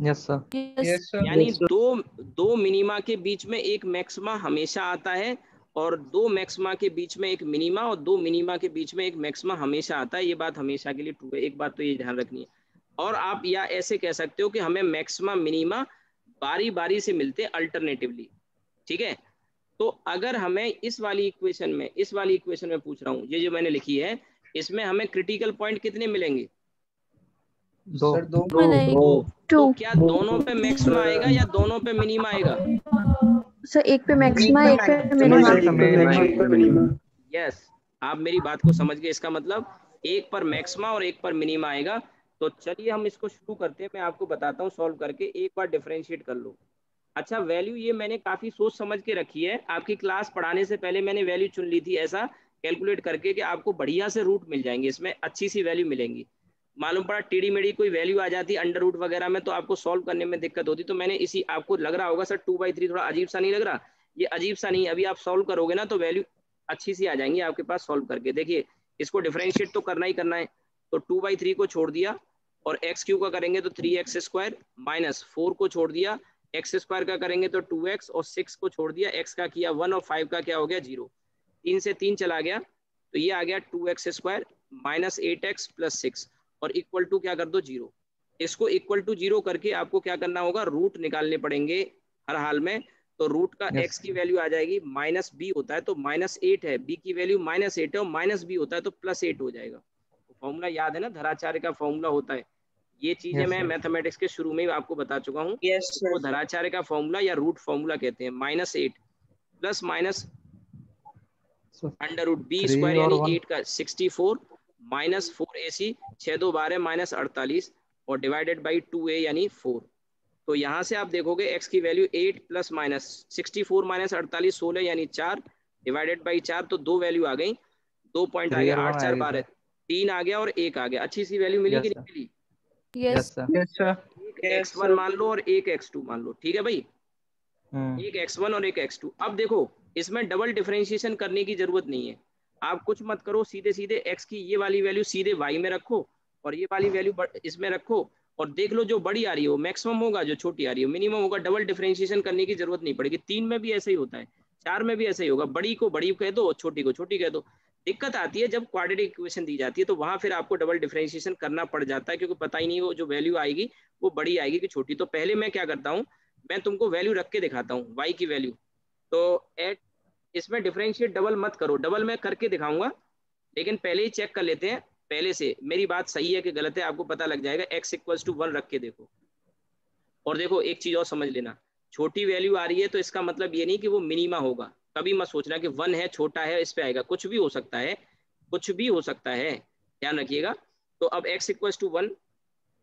Yes sir. यानी दो मिनिमा के बीच में एक मैक्सिमा हमेशा आता है, और 2 मैक्सिमा के बीच में एक मिनिमा, और 2 मिनिमा के बीच में एक मैक्सिमा हमेशा आता है। ये बात हमेशा के लिए ट्रू है, एक बात तो ये ध्यान रखनी है। और आप या ऐसे कह सकते हो कि हमें मैक्सिमा मिनिमा बारी बारी से मिलते हैं, अल्टरनेटिवली। ठीक है, तो अगर हमें इस वाली इक्वेशन में पूछ रहा हूँ, ये जो मैंने लिखी है, इसमें हमें क्रिटिकल पॉइंट कितने मिलेंगे? 2। तो क्या दोनों पे मैक्सिमा आएगा या दोनों पे मिनिमा आएगा? सर एक पे मैक्सिमा, एक पे मिनिमा। यस, आप मेरी बात को समझ गए। इसका मतलब एक पर मैक्सिमा और एक पर मिनिमा आएगा। तो चलिए हम इसको शुरू करते हैं, मैं आपको बताता हूँ सॉल्व करके। एक बार डिफरेंशिएट कर लो। अच्छा वैल्यू ये मैंने काफी सोच समझ के रखी है, आपकी क्लास पढ़ाने से पहले मैंने वैल्यू चुन ली थी ऐसा कैलकुलेट करके कि आपको बढ़िया से रूट मिल जाएंगे, इसमें अच्छी सी वैल्यू मिलेंगी। मालूम पड़ा टेढ़ी मेढ़ी कोई वैल्यू आ जाती अंडर रूट वगैरह में, तो आपको सॉल्व करने में दिक्कत होती। तो मैंने इसी, आपको लग रहा होगा सर 2/3 थोड़ा अजीब सा नहीं लग रहा? ये अजीब सा नहीं, अभी आप सॉल्व करोगे ना तो वैल्यू अच्छी सी आ जाएंगी आपके पास सॉल्व करके। देखिए इसको डिफरेंशिएट तो करना ही करना है, तो 2/3 को छोड़ दिया, और एक्स क्यू का करेंगे तो 3x² माइनस 4 को छोड़ दिया, एक्स स्क्वायर का करेंगे तो 2x, और 6 को छोड़ दिया, x का किया 1 और 5 का क्या हो गया 0। 3 से 3 चला गया, तो ये आ गया 2x² माइनस 8x प्लस 6, और इक्वल टू क्या कर दो 0। इसको इक्वल टू 0 करके आपको क्या करना होगा, रूट निकालने पड़ेंगे हर हाल में। तो रूट का x की वैल्यू आ जाएगी -b होता है तो -8 है, b की वैल्यू -8 है, और -b होता है तो +8 हो जाएगा। तो फॉर्मूला याद है ना, धराचार्य का फॉर्मूला होता है। ये चीजें मैं मैथमेटिक्स के शुरू में ही आपको बता चुका हूँ। इसको धराचार्य का फॉर्मूला या रूट फॉर्मूला कहते हैं। -8 प्लस माइनस √b² यानी 8 का 64 माइनस 4ac 6 2 12 माइनस 48 और डिवाइडेड बाई 2a यानी 4। तो यहाँ से आप देखोगे x की वैल्यू 8 प्लस माइनस 64 माइनस 48 16 यानी 4 डिवाइडेड बाई 4, तो 2 वैल्यू आ गई, 2 पॉइंट आ गया, 8 4 12 3 आ गया और 1 आ गया। अच्छी सी वैल्यू मिली कि नहीं मिली? Yes sir. एक x1 मान लो और एक x2 मान लो, ठीक है भाई, एक x1 और एक x2। अब देखो इसमें डबल डिफरेंशिएशन करने की जरूरत नहीं है, आप कुछ मत करो, सीधे सीधे x की ये वाली वैल्यू सीधे y में रखो और ये वाली वैल्यू इसमें रखो, और देख लो जो बड़ी आ रही है वो मैक्सिमम होगा, जो छोटी आ रही है मिनिमम होगा। डबल डिफरेंशिएशन करने की जरूरत नहीं पड़ेगी। 3 में भी ऐसा ही होता है, 4 में भी ऐसा ही होगा, बड़ी को बड़ी कह दो, छोटी को छोटी कह दो। दिक्कत आती है जब क्वाड्रेटिक इक्वेशन दी जाती है, तो वहां फिर आपको डबल डिफरेंशिएशन करना पड़ जाता है, क्योंकि पता ही नहीं वो जो वैल्यू आएगी वो बड़ी आएगी कि छोटी। तो पहले मैं क्या करता हूँ, मैं तुमको वैल्यू रख के दिखाता हूँ y की वैल्यू। तो एट इसमें डिफरेंशिएट डबल मत करो, डबल मैं करके दिखाऊंगा, लेकिन पहले ही चेक कर लेते हैं पहले से मेरी बात सही है कि गलत है, आपको पता लग जाएगा। x = 1 रख के देखो, और देखो एक चीज और समझ लेना, छोटी वैल्यू आ रही है तो इसका मतलब ये नहीं कि वो मिनिमा होगा। कभी मत सोचना कि 1 है छोटा है इस पे आएगा, कुछ भी हो सकता है, कुछ भी हो सकता है, ध्यान रखिएगा। तो अब x = 1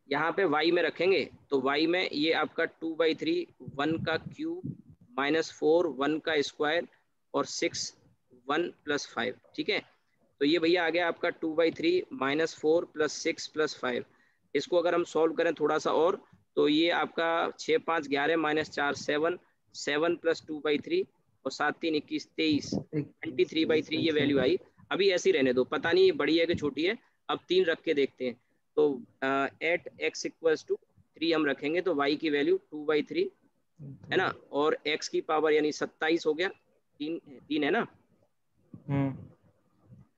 यहाँ पे y में रखेंगे, तो y में ये आपका 2/3 1 का क्यूब माइनस 4 1 का स्क्वायर और 6 1 + 5, ठीक है। तो ये भैया आ गया आपका 2/3 -4 + 6 + 5। इसको अगर हम सॉल्व करें थोड़ा सा और, तो ये आपका 6 5 11 -4 7 7 + 2/3 और 7 3 21 23 23/3 ये वैल्यू आई। अभी ऐसी रहने दो, पता नहीं ये बड़ी है कि छोटी है। अब 3 रख के देखते हैं। तो एट x इक्वल्स टू 3 हम रखेंगे तो y की वैल्यू 2/3 है ना, और x की पावर यानी 27 हो गया, 3 है ना।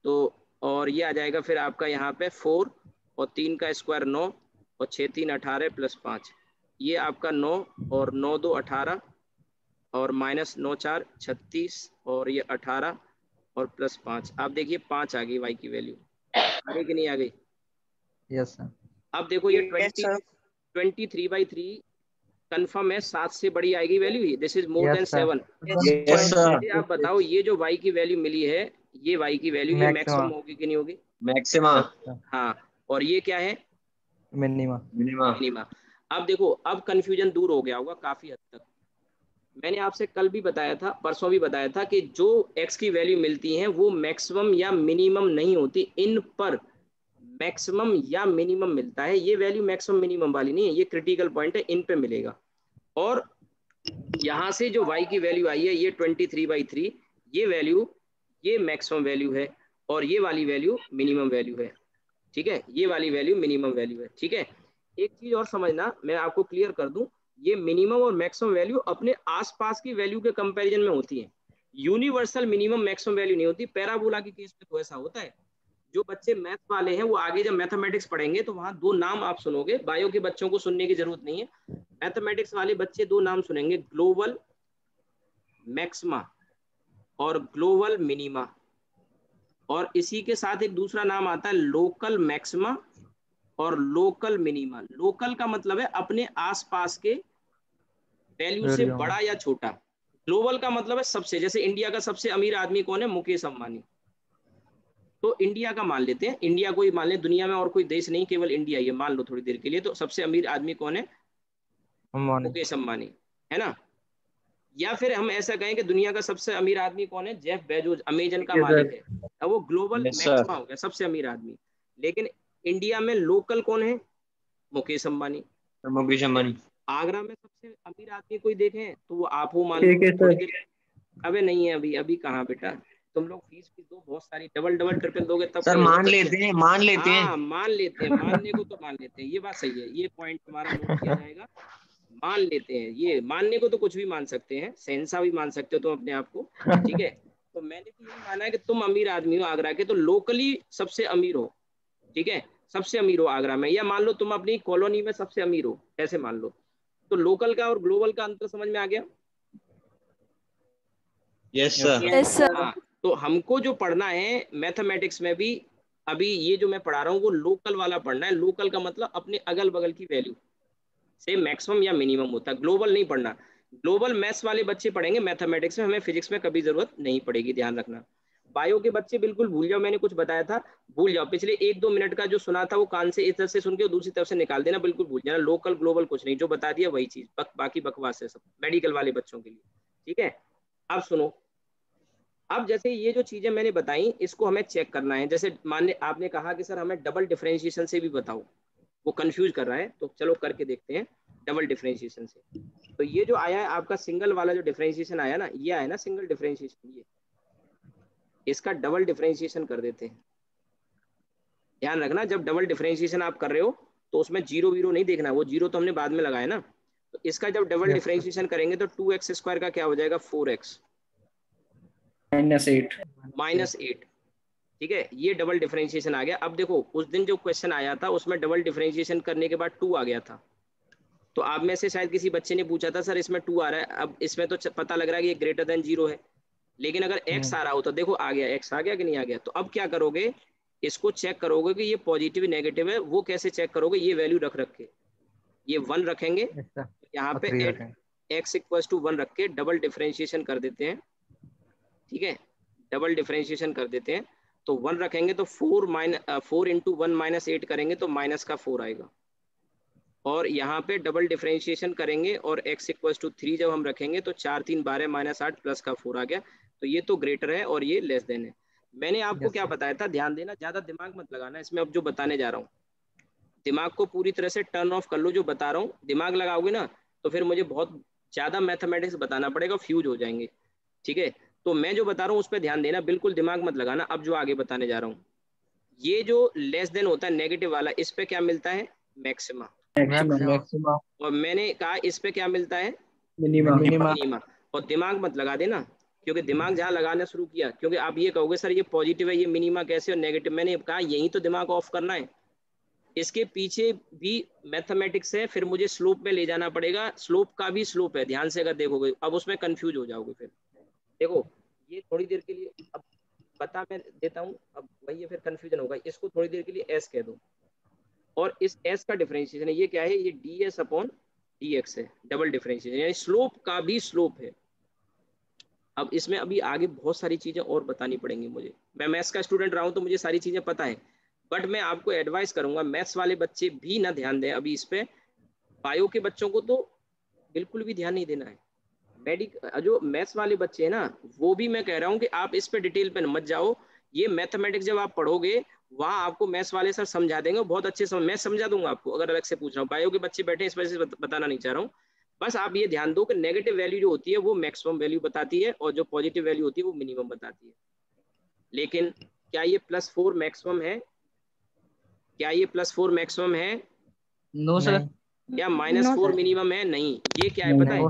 तो और ये आ जाएगा फिर आपका यहाँ पे 4 और 3 का स्क्वायर 9 और 6 3 18 प्लस 5, ये आपका 9 और 9 2 18 और माइनस 9 4 36 और ये 18 और प्लस 5। आप देखिए 5 आ गई y की वैल्यू, आ गई कि नहीं आ गई? Yes sir. अब देखो ये Yes, sir. 23/3 कंफर्म है, 7 से बड़ी आएगी value, this is more than Yes, sir. 7। Yes, sir. मुझे आप बताओ ये जो y की वैल्यू मिली है, ये y की वैल्यू ये मैक्सिमम होगी कि नहीं होगी? मैक्सिमा। हाँ, और ये क्या है? मिनिमा। मिनिमा। अब देखो, अब कंफ्यूजन दूर हो गया होगा काफी हद तक। मैंने आपसे कल भी बताया था, परसों भी बताया था कि जो x की वैल्यू मिलती है वो मैक्सिमम या मिनिमम नहीं होती, इन पर मैक्सिमम या मिनिमम मिलता है। ये वैल्यू मैक्सिमम मिनिमम वाली नहीं है, ये क्रिटिकल पॉइंट है, इन पे मिलेगा। और यहाँ से जो y की वैल्यू आई है ये 23/3, ये वैल्यू ये मैक्सिमम वैल्यू है और ये वाली वैल्यू मिनिमम वैल्यू है। ठीक है, ये वाली वैल्यू मिनिमम वैल्यू है। ठीक है, एक चीज और समझना, मैं आपको क्लियर कर दूं, ये मिनिमम और मैक्सिमम वैल्यू अपने आसपास की वैल्यू के कंपैरिजन में होती है, यूनिवर्सल मिनिमम मैक्सिमम वैल्यू नहीं होती। पैराबोला के केस में तो ऐसा होता है। जो बच्चे मैथ वाले हैं वो आगे जब मैथमेटिक्स पढ़ेंगे तो वहां 2 नाम आप सुनोगे, बायो के बच्चों को सुनने की जरूरत नहीं है। मैथमेटिक्स वाले बच्चे 2 नाम सुनेंगे, ग्लोबल मैक्सिमा और ग्लोबल मिनिमा, और इसी के साथ एक दूसरा नाम आता है लोकल मैक्सिमा और लोकल मिनिमा। लोकल का मतलब है अपने आसपास के वैल्यू से बड़ा या छोटा। ग्लोबल का मतलब है सबसे, जैसे इंडिया का सबसे अमीर आदमी कौन है? मुकेश अंबानी। तो इंडिया का मान लेते हैं, इंडिया को ही मान ले, दुनिया में और कोई देश नहीं, केवल इंडिया ही है, मान लो थोड़ी देर के लिए। तो सबसे अमीर आदमी कौन है? मुकेश अंबानी, है ना। या फिर हम ऐसा कहें कि दुनिया का सबसे अमीर आदमी कौन है? जेफ बेजोस, अमेजन का मालिक है। अब वो ग्लोबल मैक्सिमा हो गया, सबसे अमीर आदमी। लेकिन इंडिया में लोकल कौन है? मुकेश अंबानी। आगरा में सबसे अमीर आदमी कोई देखें तो वो आप हो, मान लो। अबे नहीं है, अभी कहाँ बेटा, तुम लोग फीस दो बहुत सारी, डबल ट्रिपल दोगे तब सर मान लेते हैं। मानने को तो मान लेते हैं, ये बात सही है, ये पॉइंट तुम्हारा नोट किया जाएगा। मान लेते हैं, ये मानने को तो कुछ भी मान सकते हैं, शहंशाह भी मान सकते हो तुम अपने आप को। ठीक है, तो मैंने तो यही माना है कि तुम अमीर आदमी हो आगरा के, तो लोकली सबसे अमीर हो। ठीक है, सबसे अमीर हो आगरा में, या मान लो तुम अपनी कॉलोनी में सबसे अमीर हो, ऐसे मान लो। तो लोकल का और ग्लोबल का अंतर समझ में आ गया? Yes sir. हाँ, तो हमको जो पढ़ना है मैथमेटिक्स में भी, अभी ये जो मैं पढ़ा रहा हूँ वो लोकल वाला पढ़ना है। लोकल का मतलब अपने अगल बगल की वैल्यू से मैक्सिमम या मिनिमम होता है, ग्लोबल नहीं पढ़ना। ग्लोबल मैथ्स वाले बच्चे पढ़ेंगे मैथमेटिक्स में, हमें फिजिक्स में कभी जरूरत नहीं पड़ेगी, ध्यान रखना। बायो के बच्चे बिल्कुल भूल जाओ, मैंने कुछ बताया था भूल जाओ, पिछले 1-2 मिनट का जो सुना था वो कान से इधर से सुन के दूसरी तरफ से निकाल देना, बिल्कुल भूल जाना। लोकल ग्लोबल कुछ नहीं, जो बता दिया वही चीज, बाकी बकवास है सब, मेडिकल वाले बच्चों के लिए। ठीक है, अब सुनो, अब जैसे ये जो चीजें मैंने बताई इसको हमें चेक करना है। जैसे मान आपने कहा कि सर हमें डबल डिफरेंशिएशन से भी बताओ, वो कंफ्यूज कर रहा है, तो चलो करके देखते हैं डबल डिफरेंशिएशन से। तो ये जो आया है आपका सिंगल वाला जो डिफरेंशिएशन आया ना, ये आया ना सिंगल डिफरेंशिएशन, ये इसका डबल डिफरेंशिएशन कर देते हैं। ध्यान रखना, जब डबल डिफरेंशिएशन आप कर रहे हो तो उसमें जीरो वीरो नहीं देखना, वो जीरो तो हमने बाद में लगाया ना। तो इसका जब डबल डिफरेंशिएशन करेंगे तो 2x² का क्या हो जाएगा? 4x -8। ठीक है, ये डबल डिफरेंशिएशन आ गया। अब देखो उस दिन जो क्वेश्चन आया था उसमें डबल डिफरेंशिएशन करने के बाद 2 आ गया था। तो आप में से शायद किसी बच्चे ने पूछा था सर इसमें 2 आ रहा है, अब इसमें तो पता लग रहा है कि ये ग्रेटर देन 0 है, लेकिन अगर x आ रहा हो तो देखो आ गया, x आ गया कि नहीं आ गया। तो अब क्या करोगे, इसको चेक करोगे कि ये पॉजिटिव नेगेटिव है। वो कैसे चेक करोगे? ये वैल्यू रख के, ये 1 रखेंगे यहाँ पे, x = 1 रख के डबल डिफरेंशिएशन कर देते हैं। ठीक है, डबल डिफरेंशिएशन कर देते हैं, तो 1 रखेंगे तो 4 × 1 - 8 करेंगे तो माइनस का 4 आएगा। और यहाँ पे डबल डिफरेंशिएशन करेंगे और x = 3 जब हम रखेंगे तो 4 3 12 -8 प्लस का 4 आ गया। तो ये तो ग्रेटर है और ये लेस देन है। मैंने आपको क्या बताया था, ध्यान देना, ज्यादा दिमाग मत लगाना इसमें। अब जो बताने जा रहा हूँ दिमाग को पूरी तरह से टर्न ऑफ कर लो। जो बता रहा हूँ दिमाग लगाओगे ना तो फिर मुझे बहुत ज्यादा मैथमेटिक्स बताना पड़ेगा, फ्यूज हो जाएंगे। ठीक है, तो मैं जो बता रहा हूँ उस पर ध्यान देना, बिल्कुल दिमाग मत लगाना। अब जो आगे बताने जा रहा हूँ, ये जो लेस देन होता है नेगेटिव वाला, इस पे क्या मिलता है? मैक्सिमा। मैक्सिमा। और मैंने कहा इस पे क्या मिलता है? मिनिमा। मिनिमा। और दिमाग मत लगा देना, क्योंकि दिमाग जहाँ लगाना शुरू किया, क्योंकि आप ये कहोगे सर ये पॉजिटिव है, ये मिनिमा कैसे और नेगेटिव, मैंने कहा यही तो दिमाग ऑफ करना है। इसके पीछे भी मैथमेटिक्स है, फिर मुझे स्लोप में ले जाना पड़ेगा, स्लोप का भी स्लोप है, ध्यान से अगर देखोगे, अब उसमें कंफ्यूज हो जाओगे फिर। देखो ये थोड़ी देर के लिए अब बता मैं देता हूँ, अब वही है, फिर कंफ्यूजन होगा। इसको थोड़ी देर के लिए एस कह दो, और इस एस का डिफरेंशिएशन है, ये क्या है? ये D S upon D x है, डबल डिफरेंशिएशन, यानी स्लोप का भी स्लोप है। अब इसमें अभी आगे बहुत सारी चीजें और बतानी पड़ेंगी मुझे, मैं मैथ्स का स्टूडेंट रहा हूँ तो मुझे सारी चीजें पता है, बट मैं आपको एडवाइस करूंगा मैथ्स वाले बच्चे भी ना ध्यान दें अभी इस पे, बायो के बच्चों को तो बिल्कुल भी ध्यान नहीं देना है। जो मैथ्स वाले बच्चे हैं ना, वो भी मैं कह रहा हूँ कि आप इस पे डिटेल पे मत जाओ। ये मैथमेटिक्स जब आप पढ़ोगे, वहाँ आपको मैथ्स वाले सर समझा देंगे, बहुत अच्छे समझ, मैं समझा दूंगा आपको, अगर अलग से पूछ रहा हूँ। बायो के बच्चे बैठे इस वजह से बताना नहीं चाह रहा हूँ। बस आप ये ध्यान दो कि नेगेटिव वैल्यू जो होती है वो मैक्सिमम वैल्यू बताती है, और जो पॉजिटिव वैल्यू होती है वो मिनिमम बताती है। लेकिन क्या ये +4 मैक्सिमम है? क्या ये +4 मैक्सिमम है? No sir. या नो -4 सर। मिनिमम है? नहीं, ये क्या है पता है?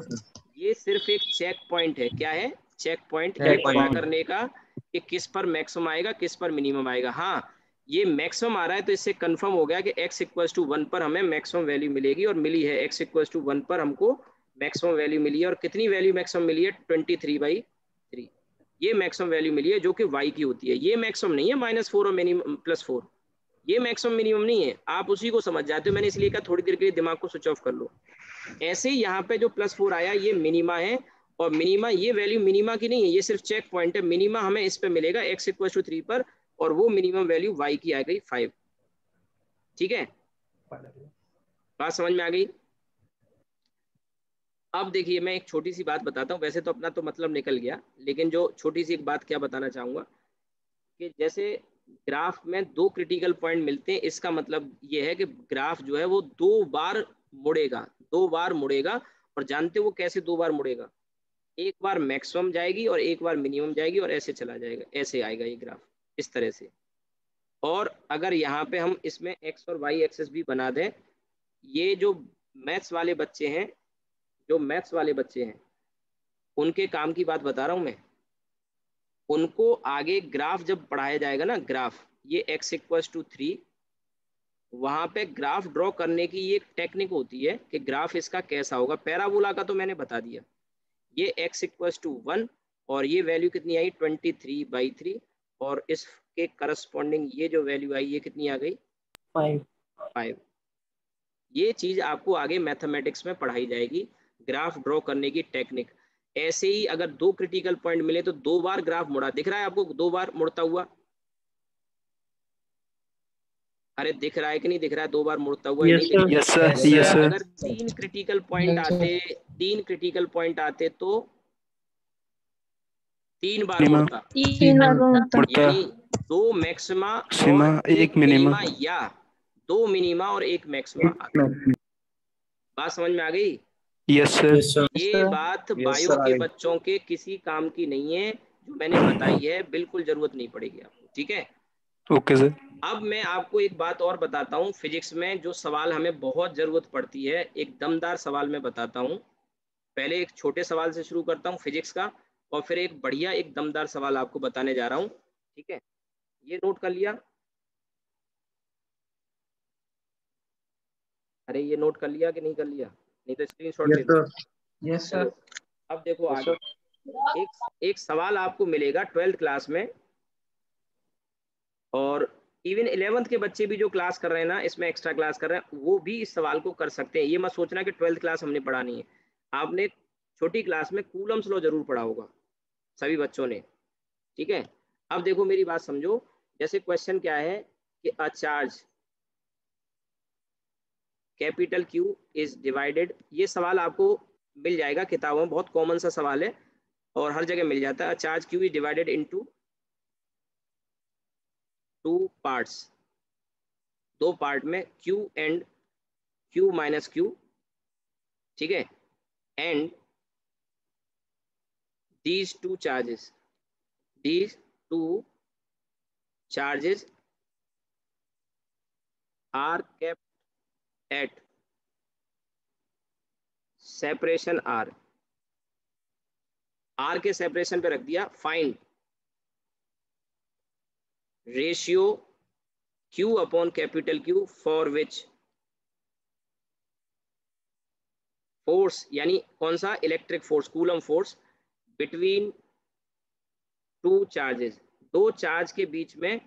ये सिर्फ एक चेक पॉइंट है। क्या है? चेक पॉइंट, ये पता करने का कि किस पर मैक्सिमम आएगा, किस पर मिनिमम आएगा। हाँ, ये मैक्सिमम आ रहा है तो इससे कंफर्म हो गया कि x=1 पर हमें मैक्सिमम वैल्यू मिलेगी, और मिली है। x=1 पर हमको मैक्सिमम वैल्यू मिली है, और कितनी वैल्यू मैक्सिमम मिली है? 23/3। ये मैक्सिमम वैल्यू मिली है जो कि y की होती है। ये मैक्सिमम नहीं है -4 और मिनिमम +4, ये मैक्सिमम मिनिमम नहीं है। आप उसी को समझ जाते हो, मैंने इसलिए कहा थोड़ी देर के लिए दिमाग को स्विच ऑफ कर लो। ऐसे ही यहाँ पे जो +4 आया, ये मिनिमा है, और मिनिमा, ये वैल्यू मिनिमा की नहीं है, ये सिर्फ चेक पॉइंट है। मिनिमा हमें इस पे मिलेगा x=3 पर, और वो मिनिमम वैल्यू y की आ गई 5। ठीक है, बात समझ में आ गई? अब देखिए मैं एक छोटी सी बात बताता हूँ, वैसे तो अपना तो मतलब निकल गया, लेकिन जो छोटी सी एक बात क्या बताना चाहूंगा, कि जैसे ग्राफ में 2 क्रिटिकल पॉइंट मिलते हैं, इसका मतलब ये है कि ग्राफ जो है वो 2 बार मुड़ेगा, 2 बार मुड़ेगा। और जानते हो वो कैसे 2 बार मुड़ेगा? एक बार मैक्सिमम जाएगी और एक बार मिनिमम जाएगी, और ऐसे चला जाएगा, ऐसे आएगा ये ग्राफ, इस तरह से। और अगर यहाँ पे हम इसमें एक्स और वाई एक्सेस भी बना दें, ये जो मैथ्स वाले बच्चे हैं, जो मैथ्स वाले बच्चे हैं, उनके काम की बात बता रहा हूँ मैं। उनको आगे ग्राफ जब पढ़ाया जाएगा ना, ग्राफ, ये x=3, वहां पे ग्राफ ड्रॉ करने की ये एक टेक्निक होती है कि ग्राफ इसका कैसा होगा। पैराबोला का तो मैंने बता दिया, ये x=1, और ये वैल्यू कितनी आई? 23/3, और इसके करस्पॉन्डिंग ये जो वैल्यू आई, ये कितनी आ गई? 5। ये चीज आपको आगे मैथमेटिक्स में पढ़ाई जाएगी, ग्राफ ड्रॉ करने की टेक्निक। ऐसे ही अगर 2 क्रिटिकल पॉइंट मिले तो 2 बार ग्राफ मुड़ा, दिख रहा है आपको 2 बार मुड़ता हुआ? अरे दिख रहा है कि नहीं दिख रहा है? 2 बार मुड़ता हुआ ही नहीं दिख रहा है? Yes sir, yes sir. अगर 3 क्रिटिकल पॉइंट आते, 3 क्रिटिकल पॉइंट आते तो 3 बार मिनिमा मुड़ता, 3 बार मुड़ता। मुड़ता, यानी 2 मैक्सिमा सीमा, और 1 1 मिनिमा। मिनिमा, या 2 मिनिमा और 1 मैक्सिमा आता। बात समझ में आ गई? Yes sir. ये बात बायो के बच्चों के किसी काम की नहीं है, जो मैंने बताई है, बिल्कुल जरूरत नहीं पड़ेगी आपको। ठीक है, ओके सर। अब मैं आपको एक बात और बताता हूँ। फिजिक्स में जो सवाल हमें बहुत जरूरत पड़ती है, एक दमदार सवाल मैं बताता हूँ। पहले एक छोटे सवाल से शुरू करता हूँ फिजिक्स का, और फिर एक बढ़िया एक दमदार सवाल आपको बताने जा रहा हूँ। ठीक है, ये नोट कर लिया? अरे ये नोट कर लिया कि नहीं कर लिया? नहीं तो स्क्रीनशॉट ले लो। यस चलो, सर। अब देखो आगे एक सवाल आपको मिलेगा 12th क्लास में, और इवन 11th के बच्चे भी जो क्लास कर रहे हैं ना, इसमें एक्स्ट्रा क्लास कर रहे हैं, वो भी इस सवाल को कर सकते हैं। ये मत सोचना कि 12th क्लास हमने पढ़ा नहीं है। आपने छोटी क्लास में कूलम्स लॉ जरूर पढ़ा होगा सभी बच्चों ने। ठीक है, अब देखो मेरी बात समझो। जैसे क्वेश्चन क्या है कि a charge capital Q is divided, ये सवाल आपको मिल जाएगा किताबों में, बहुत कॉमन सा सवाल है और हर जगह मिल जाता है। A charge Q is divided into 2 parts, 2 part में, Q and Q minus Q। ठीक है, and these two charges are kept at separation r के सेपरेशन पे रख दिया। Find ratio Q upon capital Q for which force, यानी कौन सा, electric force, coulomb force between two charges, दो चार्ज के बीच में,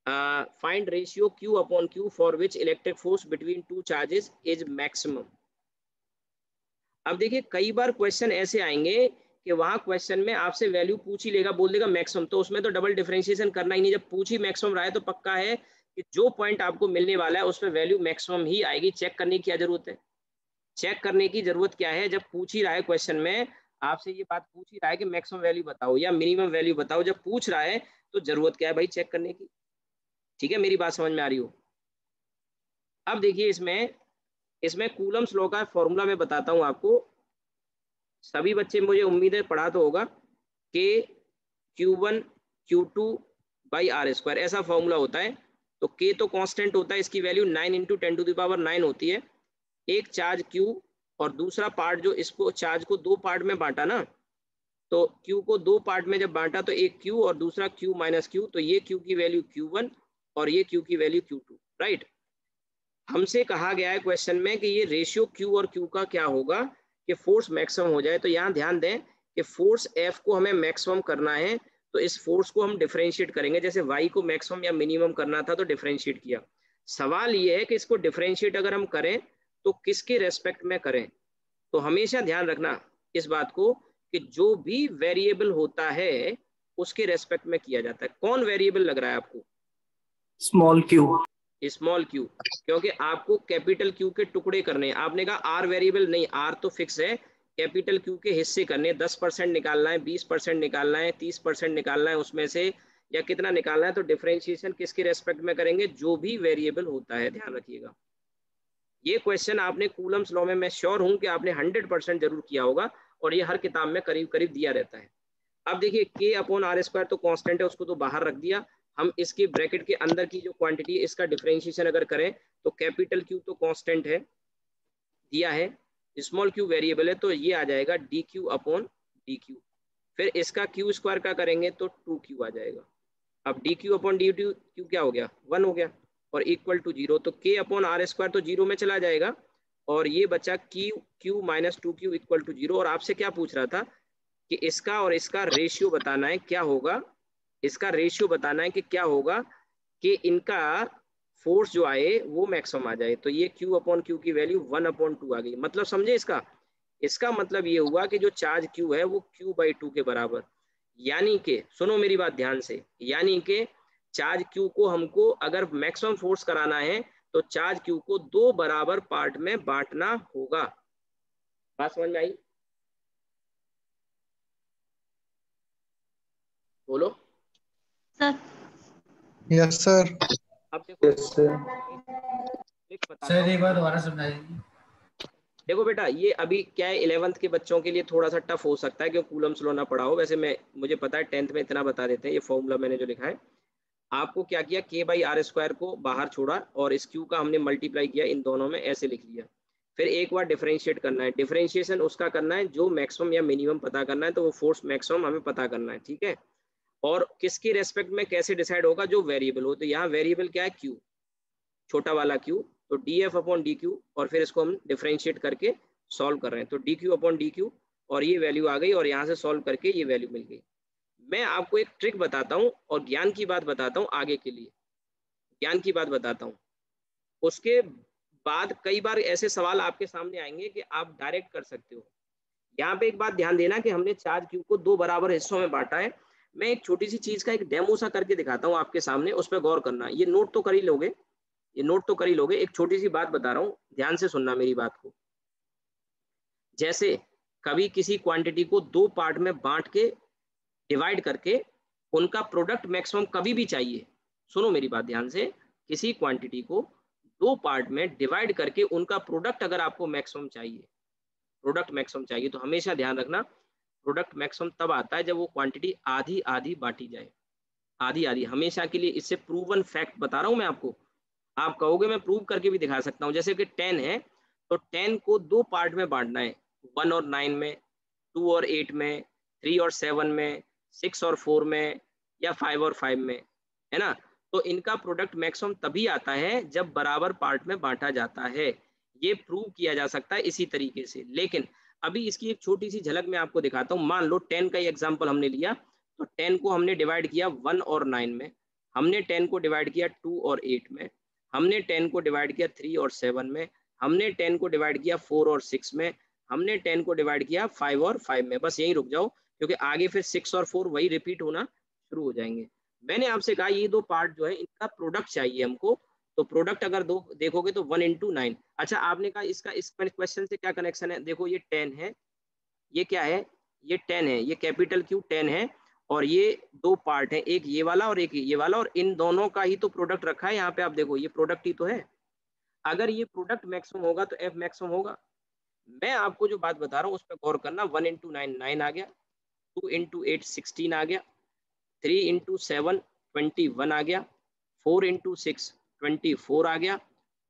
find ratio Q upon Q for which electric force between two charges is maximum. अब देखिए कई बार क्वेश्चन ऐसे आएंगे कि वहां क्वेश्चन में आपसे वैल्यू पूछ ही लेगा, बोल देगा मैक्सिमम, तो उसमें तो डबल डिफरेंशिएशन करना ही नहीं। जब पूछ ही मैक्सिमम रहा है तो पक्का है कि जो पॉइंट आपको मिलने वाला है उसमें वैल्यू मैक्सिमम ही आएगी। चेक करने की क्या जरूरत है, चेक करने की जरूरत क्या है, जब पूछ ही रहा है क्वेश्चन में, आपसे ये बात पूछ ही रहा है कि मैक्सिमम वैल्यू बताओ या मिनिमम वैल्यू बताओ, जब पूछ रहा है तो जरूरत क्या है भाई चेक करने की। ठीक है, मेरी बात समझ में आ रही हो। अब देखिए इसमें कूलम्स लॉ का फॉर्मूला मैं बताता हूं आपको। सभी बच्चे, मुझे उम्मीद है पढ़ा तो होगा, के Q1 Q2 by r square, ऐसा फॉर्मूला होता है। तो के तो कांस्टेंट होता है, इसकी वैल्यू 9 × 10⁹ होती है। एक चार्ज Q और दूसरा पार्ट, जो इसको चार्ज को दो पार्ट में बांटा ना, तो Q को दो पार्ट में जब बांटा तो एक Q और दूसरा Q माइनस Q, तो ये Q की वैल्यू Q1 और ये Q की वैल्यू Q2, राइट। हमसे कहा गया है क्वेश्चन में कि ये रेशियो Q और Q का क्या होगा कि फोर्स मैक्सिमम हो जाए। तो यहाँ ध्यान दें कि फोर्स F को हमें मैक्सिमम करना है, तो इस फोर्स को हम डिफरेंशिएट करेंगे। जैसे Y को मैक्सिमम या मिनिमम करना था तो डिफरेंशिएट किया। सवाल ये है कि इसको डिफरेंशिएट अगर हम करें तो किसके रेस्पेक्ट में करें। तो हमेशा ध्यान रखना इस बात को कि जो भी वेरिएबल होता है उसके रेस्पेक्ट में किया जाता है। कौन वेरिएबल लग रहा है आपको? Small Q. स्मॉल क्यू, क्योंकि आपको कैपिटल क्यू के टुकड़े करने हैं। आपने कहा आर वेरिएबल नहीं, आर तो फिक्स है, कैपिटल क्यू के हिस्से करने, 10% निकालना है, 20% निकालना है, 30% निकालना है उसमें से, या कितना निकालना है। तो डिफरेंशिएशन किसके रेस्पेक्ट में करेंगे? जो भी वेरिएबल होता है, ध्यान रखिएगा। ये क्वेश्चन आपने कूलम्स लॉ में, मैं श्योर हूं कि आपने 100% जरूर किया होगा, और ये हर किताब में करीब करीब दिया रहता है। अब देखिए के अपॉन आर स्क्वायर तो कांस्टेंट है, उसको तो बाहर रख दिया। हम इसके ब्रैकेट के अंदर की जो क्वांटिटी है इसका डिफरेंशिएशन अगर करें तो कैपिटल क्यू तो कांस्टेंट है, दिया है, स्मॉल क्यू वेरिएबल है, तो ये आ जाएगा D Q upon D Q. फिर इसका क्यू स्क्वायर का करेंगे तो 2Q आ जाएगा। अब D Q upon D Q क्या हो गया? 1 हो गया, और इक्वल टू 0। तो के अपॉन आर स्क्वायर तो 0 में चला जाएगा, और ये बचा Q minus 2Q equal to 0। और आपसे क्या पूछ रहा था कि इसका और इसका रेशियो बताना है, क्या होगा इसका रेशियो बताना है कि क्या होगा कि इनका फोर्स जो आए वो मैक्सिमम आ जाए। तो ये Q अपॉन Q की वैल्यू 1/2 आ गई। मतलब समझे इसका मतलब ये हुआ कि जो चार्ज Q है वो Q/2 के बराबर, यानी कि सुनो मेरी बात ध्यान से, यानी कि चार्ज Q को हमको अगर मैक्सिमम फोर्स कराना है तो चार्ज Q को दो बराबर पार्ट में बांटना होगा। बात समझ में आई? बोलो सर। Yes sir. अब देखो सर एक बार दोबारा समझाइए। देखो बेटा, ये अभी क्या है, 11th के बच्चों के लिए थोड़ा सा टफ हो सकता है क्योंकि कूलम्स लॉ ना पढ़ा हो। वैसे मुझे पता है 10th में इतना बता देते हैं। ये फॉर्मूला मैंने जो लिखा है, आपको क्या किया, k/r² को बाहर छोड़ा और इस q का हमने मल्टीप्लाई किया इन दोनों में, ऐसे लिख लिया। फिर एक बार डिफरेंशिएट करना है, डिफरेंशिएशन उसका करना है जो मैक्सिमम या मिनिमम पता करना है, तो वो फोर्स मैक्सिमम हमें पता करना है, ठीक है। और किसके रेस्पेक्ट में कैसे डिसाइड होगा? जो वेरिएबल हो। तो यहाँ वेरिएबल क्या है? q, छोटा वाला q, तो df अपॉन डी क्यू, और फिर इसको हम डिफरेंशिएट करके सॉल्व कर रहे हैं। तो D Q upon D Q, और ये वैल्यू आ गई, और यहाँ से सॉल्व करके ये वैल्यू मिल गई। मैं आपको एक ट्रिक बताता हूँ और ज्ञान की बात बताता हूँ आगे के लिए, ज्ञान की बात बताता हूँ। उसके बाद कई बार ऐसे सवाल आपके सामने आएंगे कि आप डायरेक्ट कर सकते हो। यहाँ पे एक बात ध्यान देना कि हमने चार्ज क्यू को दो बराबर हिस्सों में बांटा है। मैं एक छोटी सी चीज का एक डेमो सा करके दिखाता हूँ आपके सामने, उस पर गौर करना। ये नोट तो कर ही लोगे, ये नोट तो कर ही लोगे। एक छोटी सी बात बता रहा हूँ, ध्यान से सुनना मेरी बात को। जैसे कभी किसी क्वांटिटी को दो पार्ट में बांट के डिवाइड करके उनका प्रोडक्ट मैक्सिमम कभी भी चाहिए, सुनो मेरी बात ध्यान से, किसी क्वांटिटी को दो पार्ट में डिवाइड करके उनका प्रोडक्ट अगर आपको मैक्सिमम चाहिए, प्रोडक्ट मैक्सिमम चाहिए, तो हमेशा ध्यान रखना प्रोडक्ट मैक्सिमम तब आता है जब वो क्वांटिटी आधी आधी बांटी जाए, आधी आधी, हमेशा के लिए। इससे प्रूवन फैक्ट बता रहा हूं मैं आपको। आप कहोगे मैं प्रूव करके भी दिखा सकता हूं। जैसे कि 10 है तो 10 को 2 पार्ट में बांटना है, 1 और 9 में, 2 और 8 में, 3 और 7 में, 6 और 4 में, या 5 और 5 में, है ना। तो इनका प्रोडक्ट मैक्सिमम तभी आता है जब बराबर पार्ट में बांटा जाता है। ये प्रूव किया जा सकता है इसी तरीके से। लेकिन अभी इसकी एक छोटी सी झलक मैं आपको दिखाता हूँ। मान लो 10 का एग्जाम्पल हमने लिया, तो 10 को हमने डिवाइड किया 1 और 9 में, हमने 10 को डिवाइड किया 2 और 8 में, हमने 10 को डिवाइड किया 3 और 7 में, हमने 10 को डिवाइड किया 4 और 6 में, हमने 10 को डिवाइड किया 5 और 5 में। बस यहीं रुक जाओ, क्योंकि आगे फिर 6 और 4 वही रिपीट होना शुरू हो जाएंगे। मैंने आपसे कहा ये दो पार्ट जो है इनका प्रोडक्ट चाहिए हमको, तो प्रोडक्ट अगर दो देखोगे तो 1 × 9। अच्छा, आपने कहा इसका इस क्वेश्चन से क्या कनेक्शन है? देखो ये 10 है, ये क्या है? ये 10 है, ये कैपिटल Q 10 है, और ये दो पार्ट है, एक ये वाला और एक ये वाला, और इन दोनों का ही तो प्रोडक्ट रखा है यहाँ पे। आप देखो ये प्रोडक्ट ही तो है। अगर ये प्रोडक्ट मैक्सिमम होगा तो F मैक्सिमम होगा। मैं आपको जो बात बता रहा हूँ उस पर गौर करना। 1 × 9 9 आ गया, 2 × 8 16 आ गया, 3 × 7 21 आ गया, 4 × 6 24 आ गया,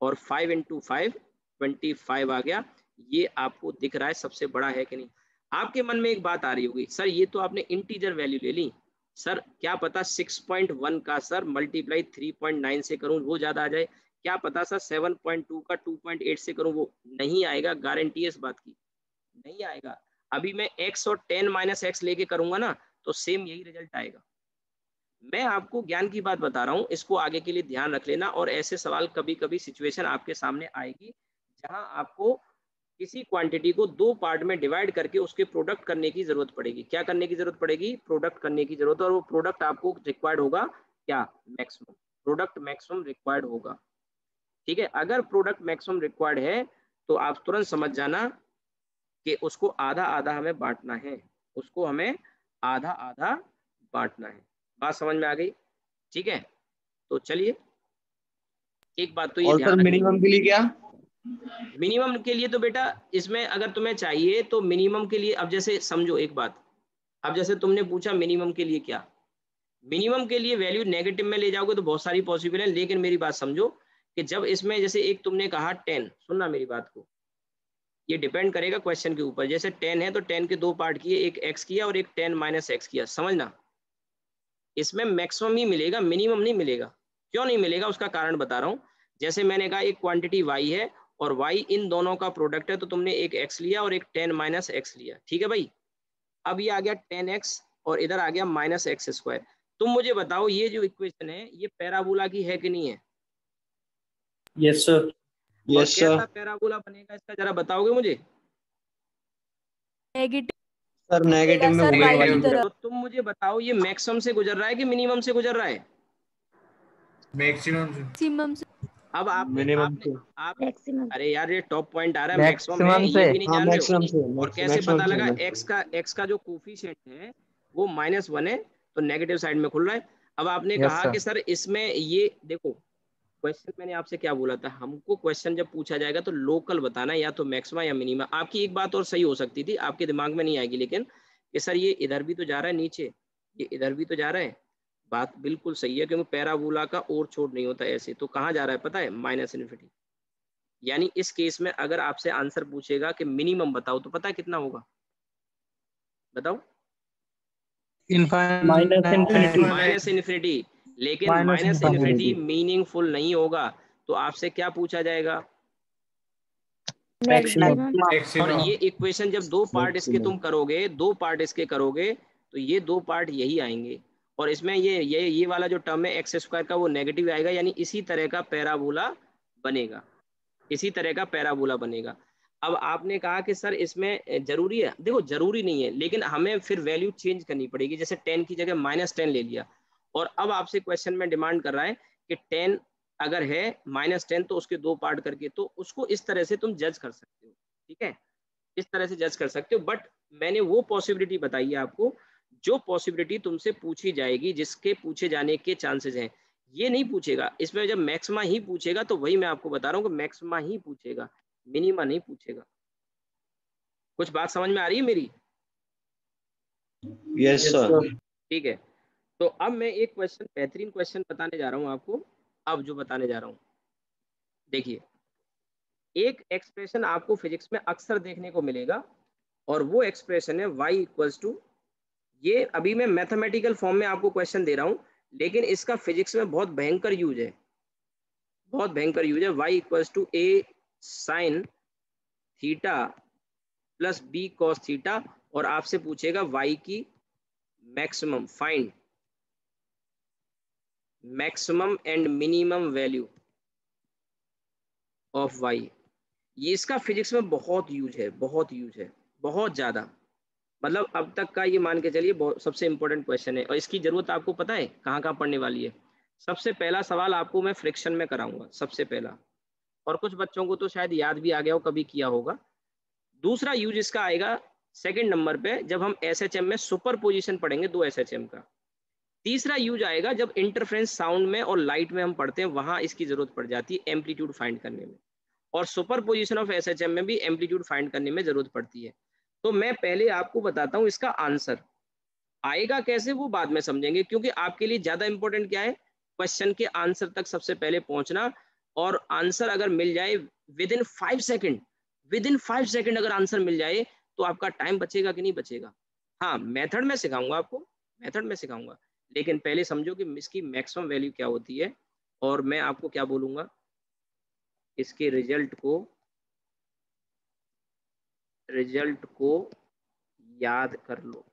और 5 × 5 25 आ गया। ये आपको दिख रहा है सबसे बड़ा है कि नहीं? आपके मन में एक बात आ रही होगी, सर ये तो आपने इंटीजर वैल्यू ले ली, सर क्या पता 6.1 का सर मल्टीप्लाई 3.9 से करूं वो ज्यादा आ जाए, क्या पता सर 7.2 का 2.8 से करूं वो नहीं आएगा। गारंटी है इस बात की, नहीं आएगा। अभी मैं x और 10 - x लेके करूंगा ना तो सेम यही रिजल्ट आएगा। मैं आपको ज्ञान की बात बता रहा हूँ, इसको आगे के लिए ध्यान रख लेना। और ऐसे सवाल कभी कभी सिचुएशन आपके सामने आएगी जहां आपको किसी क्वांटिटी को दो पार्ट में डिवाइड करके उसके प्रोडक्ट करने की जरूरत पड़ेगी। क्या करने की जरूरत पड़ेगी? प्रोडक्ट करने की जरूरत। और वो प्रोडक्ट आपको रिक्वायर्ड होगा क्या? मैक्सिमम। प्रोडक्ट मैक्सिमम रिक्वायर्ड होगा, ठीक है। अगर प्रोडक्ट मैक्सिमम रिक्वायर्ड है तो आप तुरंत समझ जाना कि उसको आधा आधा हमें बांटना है, उसको हमें आधा आधा बांटना है। बात समझ में आ गई? ठीक है, तो चलिए एक बात तो ये और ध्यान सर रखिए। मिनिमम के लिए क्या? मिनिमम के लिए तो बेटा इसमें अगर तुम्हें चाहिए तो मिनिमम के लिए, अब जैसे समझो एक बात, अब जैसे तुमने पूछा मिनिमम के लिए क्या, मिनिमम के लिए वैल्यू नेगेटिव में ले जाओगे तो बहुत सारी पॉसिबल है। लेकिन मेरी बात समझो कि जब इसमें जैसे एक तुमने कहा 10, सुनना मेरी बात को, ये डिपेंड करेगा क्वेश्चन के ऊपर। जैसे 10 है तो 10 के दो पार्ट किए, एक x किया और एक 10 - x किया, समझना। इसमें मैक्सिमम ही मिलेगा, मिनिमम नहीं मिलेगा। क्यों नहीं मिलेगा उसका कारण बता रहा हूँ। जैसे मैंने कहा एक क्वांटिटी y है और y इन दोनों का प्रोडक्ट है, तो तुमने एक x लिया और एक 10 - x लिया, ठीक है भाई। अब ये आ गया 10x और इधर आ गया -x²। तुम मुझे बताओ ये जो इक्वेशन है ये पैराबोला की है कि नहीं है? Yes sir. और यस सर। कैसा पैराबोला बनेगा इसका जरा बताओगे मुझे? नेगेटिव सर नेगेटिव में सर, घूमेगा y वाली की तरफ। तो तुम मुझे बताओ ये मैक्सिमम से गुजर रहा है कि मिनिमम से गुजर रहा है? मैक्सिमम से। मैक्सिमम से। अब आपने मिनिमम आपने से। आप मैक्सिमम। अरे यार ये टॉप पॉइंट आ रहा है, मैक्सिमम है मैक्सिमम ये से। भी नहीं हाँ जान रहे हो? मैक्सिमम से, और कैसे मैक्सिमम पता से लगा? मैक्सिमम। x का जो कोफिशिएंट है वो -1 है, तो नेगेटिव साइड में खुल रहा है। अब आपने यस कहा सर। कि सर इसमें ये देखो, क्वेश्चन मैंने आपसे क्या बोला था, हमको क्वेश्चन जब पूछा जाएगा तो लोकल बताना, या तो मैक्सिमा या मिनिमा। आपकी एक बात और सही हो सकती थी, आपके दिमाग में नहीं आएगी, लेकिन कि सर ये इधर भी तो जा रहा है नीचे, ये इधर भी तो जा रहा है। बात बिल्कुल सही है, क्योंकि पैराबोला का और छोड़ नहीं होता ऐसे। तो कहाँ जा रहा है पता है? -∞। यानी इस केस में अगर आपसे आंसर पूछेगा कि मिनिमम बताओ तो पता है कितना होगा? बताओ। माइनस -∞। लेकिन -∞। मीनिंगफुल नहीं होगा, तो आपसे क्या पूछा जाएगा? मैक्सिमम। और मैक्सिमम। ये इक्वेशन जब दो पार्ट इसके तुम करोगे, दो पार्ट इसके करोगे, तो ये दो पार्ट यही आएंगे। और इसमें ये वाला जो टर्म है x² का वो नेगेटिव आएगा, यानी इसी तरह का पैराबोला बनेगा, इसी तरह का पैराबोला बनेगा। अब आपने कहा कि सर इसमें जरूरी है, देखो जरूरी नहीं है, लेकिन हमें फिर वैल्यू चेंज करनी पड़ेगी। जैसे 10 की जगह -10 ले लिया, और अब आपसे क्वेश्चन में डिमांड कर रहा है कि 10 अगर है -10 तो उसके दो पार्ट करके, तो उसको इस तरह से तुम जज कर सकते हो, ठीक है, इस तरह से जज कर सकते हो। बट मैंने वो पॉसिबिलिटी बताई है आपको जो पॉसिबिलिटी तुमसे पूछी जाएगी, जिसके पूछे जाने के चांसेस हैं। ये नहीं पूछेगा, इसमें जब मैक्सिमा ही पूछेगा तो वही मैं आपको बता रहा हूँ कि मैक्सिमा ही पूछेगा, मिनिमा नहीं पूछेगा। कुछ बात समझ में आ रही है मेरी? Yes, sir. ठीक है, तो अब मैं एक क्वेश्चन, बेहतरीन क्वेश्चन बताने जा रहा हूँ आपको। अब जो बताने जा रहा हूँ, देखिए, एक एक्सप्रेशन आपको फिजिक्स में अक्सर देखने को मिलेगा, और वो एक्सप्रेशन है y इक्वल्स टू, ये अभी मैं मैथमेटिकल फॉर्म में आपको क्वेश्चन दे रहा हूँ, लेकिन इसका फिजिक्स में बहुत भयंकर यूज है, बहुत भयंकर यूज है। y equals to a sine theta plus b cos theta, और आपसे पूछेगा y की maximum, find maximum and minimum value of y। ये इसका फिजिक्स में बहुत यूज है, बहुत यूज है, बहुत ज्यादा। मतलब अब तक का ये मान के चलिए सबसे इंपॉर्टेंट क्वेश्चन है, और इसकी जरूरत आपको पता है कहाँ कहाँ पढ़ने वाली है। सबसे पहला सवाल आपको मैं फ्रिक्शन में कराऊंगा, सबसे पहला, और कुछ बच्चों को तो शायद याद भी आ गया हो, कभी किया होगा। दूसरा यूज इसका आएगा सेकंड नंबर पे, जब हम एसएचएम में सुपर पोजिशन पढ़ेंगे दो एसएचएम का। तीसरा यूज आएगा जब इंटरफ्रेंस साउंड में और लाइट में हम पढ़ते हैं, वहां इसकी जरूरत पड़ जाती है एम्पलीट्यूड फाइंड करने में, और सुपर पोजिशन ऑफ एसएचएम में भी एम्पलीट्यूड फाइंड करने में जरूरत पड़ती है। तो मैं पहले आपको बताता हूँ इसका आंसर आएगा कैसे, वो बाद में समझेंगे, क्योंकि आपके लिए ज्यादा इंपॉर्टेंट क्या है, क्वेश्चन के आंसर तक सबसे पहले पहुंचना। और आंसर अगर मिल जाए विद इन 5 सेकेंड अगर आंसर मिल जाए, तो आपका टाइम बचेगा कि नहीं बचेगा। हाँ, मेथड में सिखाऊंगा आपको, मेथड में सिखाऊंगा, लेकिन पहले समझो कि इसकी मैक्सिमम वैल्यू क्या होती है, और मैं आपको क्या बोलूंगा, इसके रिजल्ट को याद कर लो,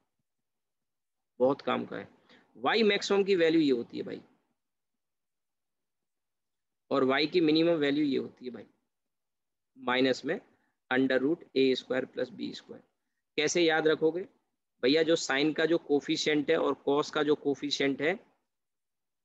बहुत काम का है। y मैक्सिमम की वैल्यू ये होती है भाई, और y की मिनिमम वैल्यू ये होती है भाई, माइनस में √a² + b²। कैसे याद रखोगे भैया, जो साइन का जो कोफिशिएंट है और कॉस का जो कोफिशिएंट है,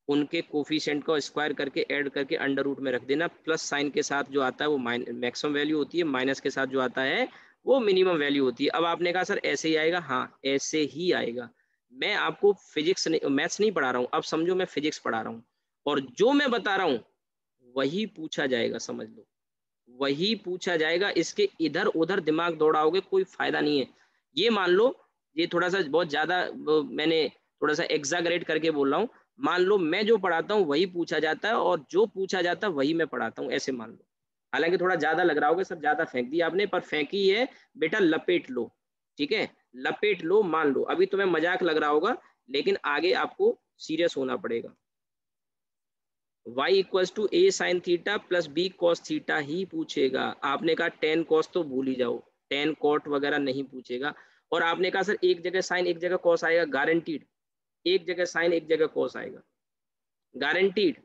उनके कोफिशिएंट को स्क्वायर करके ऐड करके √ में रख देना। प्लस साइन के साथ जो आता है वो मैक्सिमम वैल्यू होती है, माइनस के साथ जो आता है वो मिनिमम वैल्यू होती है। अब आपने कहा सर ऐसे ही आएगा, हाँ ऐसे ही आएगा। मैं आपको फिजिक्स मैथ्स नहीं पढ़ा रहा हूँ, अब समझो मैं फिजिक्स पढ़ा रहा हूँ, और जो मैं बता रहा हूँ वही पूछा जाएगा, समझ लो, वही पूछा जाएगा। इसके इधर उधर दिमाग दौड़ाओगे कोई फायदा नहीं है। ये मान लो, ये थोड़ा सा बहुत ज्यादा मैंने थोड़ा सा एग्जागरेट करके बोल रहा हूँ, मान लो मैं जो पढ़ाता हूँ वही पूछा जाता है, और जो पूछा जाता है वही मैं पढ़ाता हूँ, ऐसे मान लो। हालांकि थोड़ा ज्यादा लग रहा होगा सर, ज्यादा फेंक दिया आपने, पर फेंकी है बेटा, लपेट लो, ठीक है, लपेट लो, मान लो। अभी तुम्हें मजाक लग रहा होगा, लेकिन आगे आपको सीरियस होना पड़ेगा। y equals to a sine theta plus b cos theta ही पूछेगा। आपने कहा tan कॉस तो भूल ही जाओ, tan कॉट वगैरह नहीं पूछेगा। और आपने कहा सर एक जगह साइन एक जगह कॉस आएगा, गारंटीड, एक जगह साइन एक जगह कॉस आएगा, गारंटीड।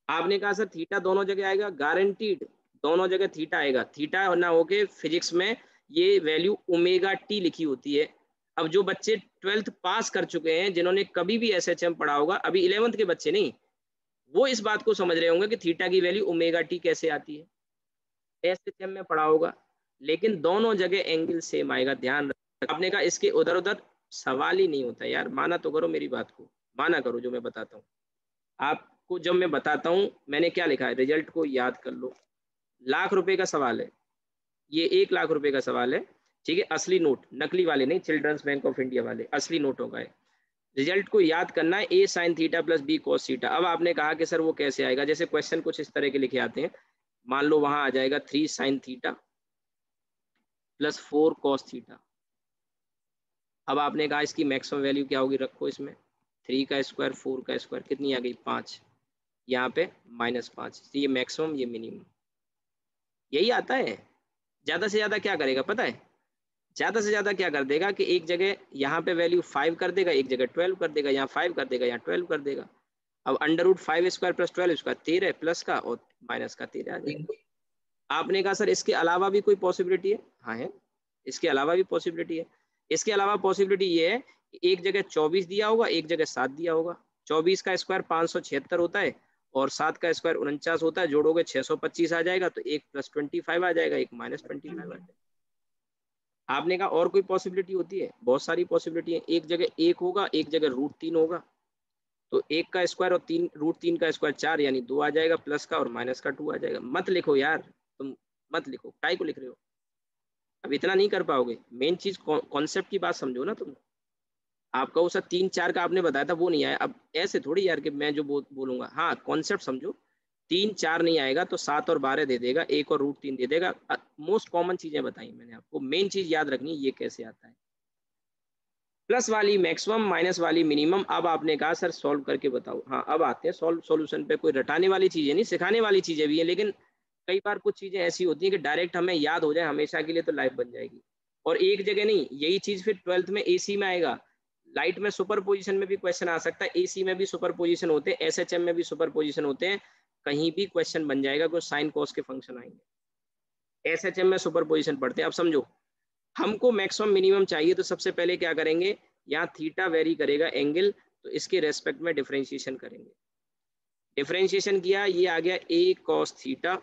आपने कहा सर थीटा दोनों जगह आएगा, गारंटीड, दोनों जगह थीटा आएगा। थीटा ना होके फिजिक्स में ये वैल्यू ω/t लिखी होती है। अब जो बच्चे 12th पास कर चुके हैं, जिन्होंने कभी भी एसएचएम पढ़ा होगा, अभी 11th के बच्चे नहीं, वो इस बात को समझ रहे होंगे कि थीटा की वैल्यू ω/t कैसे आती है, एसएचएम में पढ़ा होगा। लेकिन दोनों जगह एंगल सेम आएगा, ध्यान रखना। आपने कहा इसके उधर उधर सवाल ही नहीं होता यार, माना तो करो मेरी बात को, माना करो जो मैं बताता हूँ आपको। जब मैं बताता हूँ मैंने क्या लिखा है, रिजल्ट को याद कर लो। ₹1,00,000 का सवाल है ये, ₹1,00,000 का सवाल है, ठीक है, असली नोट, नकली वाले नहीं, चिल्ड्रंस बैंक ऑफ इंडिया वाले, असली नोटों का है। रिजल्ट को याद करना है, a sine theta plus b cos theta. अब आपने कहा कि सर वो कैसे आएगा, जैसे क्वेश्चन कुछ इस तरह के लिखे आते हैं, मान लो वहां आ जाएगा 3 sign theta plus 4 cos theta. अब आपने कहा इसकी मैक्सिमम वैल्यू क्या होगी, रखो इसमें 3 का स्क्वायर 4 का स्क्वायर, कितनी आ गई 5, यहाँ पे -5। तो ये मैक्सिमम ये मिनिमम, यही आता है। ज्यादा से ज्यादा क्या करेगा पता है, ज्यादा से ज्यादा क्या कर देगा कि एक जगह यहाँ पे वैल्यू 5 कर देगा, एक जगह 12 कर देगा, यहाँ 5 कर देगा, यहाँ 12 कर देगा। अब √5² + 12² 13 प्लस का और माइनस का 13 आ जाएगा। आपने कहा सर इसके अलावा भी कोई पॉसिबिलिटी है, हाँ है, इसके अलावा भी पॉसिबिलिटी है। इसके अलावा पॉसिबिलिटी ये है कि एक जगह 24 दिया होगा, एक जगह 7 दिया होगा। 24 का स्क्वायर 576 होता है, और 7 का स्क्वायर 49 होता है, जोड़ोगे 625 आ जाएगा, तो एक +25 आ जाएगा, एक -25 आ जाएगा। आपने कहा और कोई पॉसिबिलिटी होती है, बहुत सारी पॉसिबिलिटी है। एक जगह 1 होगा, एक जगह √3 होगा, तो 1 का स्क्वायर और √3 का स्क्वायर 4 यानी 2 आ जाएगा, प्लस का और माइनस का 2 आ जाएगा। मत लिखो यार, तुम मत लिखो, काय को लिख रहे हो, अब इतना नहीं कर पाओगे। मेन चीज कॉन्सेप्ट की बात समझो ना तुम। आपका वो सर 3 4 का आपने बताया था वो नहीं आया। अब ऐसे थोड़ी यार कि मैं जो बोलूंगा, हाँ कॉन्सेप्ट समझो, 3 4 नहीं आएगा तो 7 और 12 दे देगा, 1 और √3 दे देगा। मोस्ट कॉमन चीजें बताई मैंने आपको, मेन चीज याद रखनी ये कैसे आता है। प्लस वाली मैक्सिमम, माइनस वाली मिनिमम। अब आपने कहा सर सॉल्व करके बताओ, हाँ अब आते हैं सॉल्यूशन पे। कोई रटाने वाली चीजें नहीं, सिखाने वाली चीजें भी है, लेकिन कई बार कुछ चीजें ऐसी होती हैं कि डायरेक्ट हमें याद हो जाए हमेशा के लिए तो लाइफ बन जाएगी। और एक जगह नहीं, यही चीज फिर 12th में एसी में आएगा। लाइट में सुपर पोजिशन में भी क्वेश्चन आ सकता है, एसी में भी सुपर पोजिशन होते हैं, एसएचएम में भी सुपर पोजिशन होते हैं, कहीं भी क्वेश्चन बन जाएगा, कोई साइन कॉस के फंक्शन आएंगे। एसएचएम में सुपर पोजिशन पढ़ते हैं। अब समझो, हमको मैक्सिमम मिनिमम चाहिए तो सबसे पहले क्या करेंगे, यहाँ थीटा वेरी करेगा एंगल, तो इसके रेस्पेक्ट में डिफरेंशिएशन करेंगे। डिफरेंशिएशन किया, ये आ गया a cos थीटा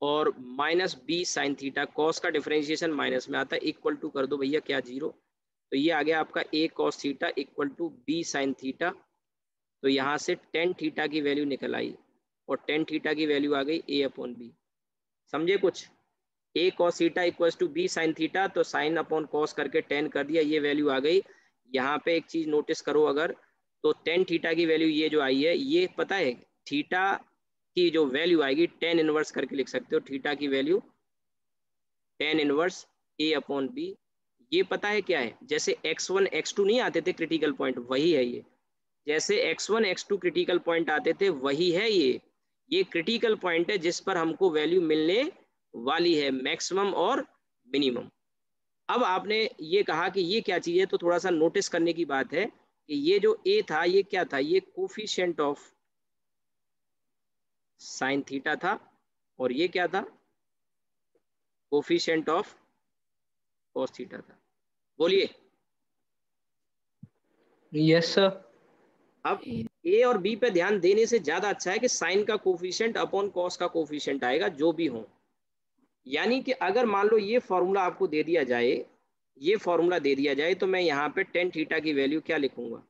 और minus b sine theta. Cos का डिफरेंशिएशन माइनस में आता है, इक्वल टू कर दो भैया क्या 0, तो ये आ गया आपका a cos theta equal to b sine theta. तो यहाँ से tan थीटा की वैल्यू निकल आई और tan थीटा की वैल्यू आ गई a/b। समझे कुछ? a cos theta equal to b sine theta, तो साइन अपॉन कॉस करके tan कर दिया, ये वैल्यू आ गई। यहाँ पे एक चीज नोटिस करो, अगर तो tan थीटा की वैल्यू ये जो आई है, ये पता है थीटा की जो वैल्यू आएगी tan इनवर्स करके लिख सकते हो, थीटा की वैल्यू tan इनवर्स a/b। ये पता है क्या है, जैसे x1 x2 नहीं आते थे क्रिटिकल पॉइंट, वही है ये। जैसे x1 x2 क्रिटिकल पॉइंट आते थे, वही है ये क्रिटिकल पॉइंट है जिस पर हमको वैल्यू मिलने वाली है, मैक्सिमम और मिनिमम। अब आपने ये कहा कि ये क्या चीज है, तो थोड़ा सा नोटिस करने की बात है कि ये जो a था, ये क्या था, ये कोफिशिएंट ऑफ साइन थीटा था, और ये क्या था, कोफिशिएंट ऑफ कॉस थीटा था। बोलिए। Yes sir. अब a और b पे ध्यान देने से ज्यादा अच्छा है कि साइन का कोफिशिएंट अपॉन कॉस का कोफिशिएंट आएगा, जो भी हो। यानी कि अगर मान लो ये फॉर्मूला आपको दे दिया जाए, ये फॉर्मूला दे दिया जाए, तो मैं यहाँ पे tan थीटा की वैल्यू क्या लिखूंगा,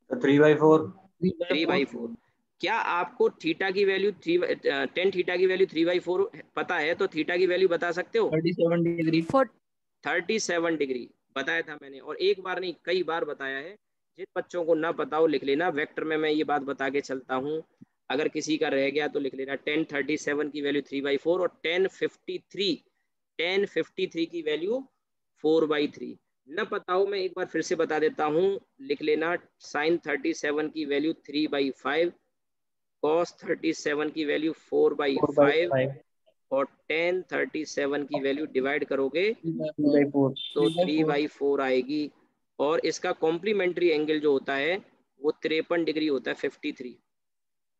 3/4। 3/4। क्या आपको थीटा की वैल्यू tan थीटा की वैल्यू 3/4 पता है, तो थीटा की वैल्यू बता सकते हो? 37 डिग्री। 37 डिग्री बताया था मैंने, और एक बार नहीं कई बार बताया है। जिन बच्चों को ना पता हो लिख लेना, वेक्टर में मैं ये बात बता के चलता हूँ, अगर किसी का रह गया तो लिख लेना। tan 37 की वैल्यू 3/4 और tan 53 की वैल्यू 4/3। न पता हो मैं एक बार फिर से बता देता हूँ, लिख लेना sin 37 की वैल्यू 3/5, cos 37 की वैल्यू 4/5 और tan 37 की वैल्यू डिवाइड करोगे तो 3/4 आएगी। और इसका कॉम्प्लीमेंट्री एंगल जो होता है वो 53 डिग्री होता है, 53।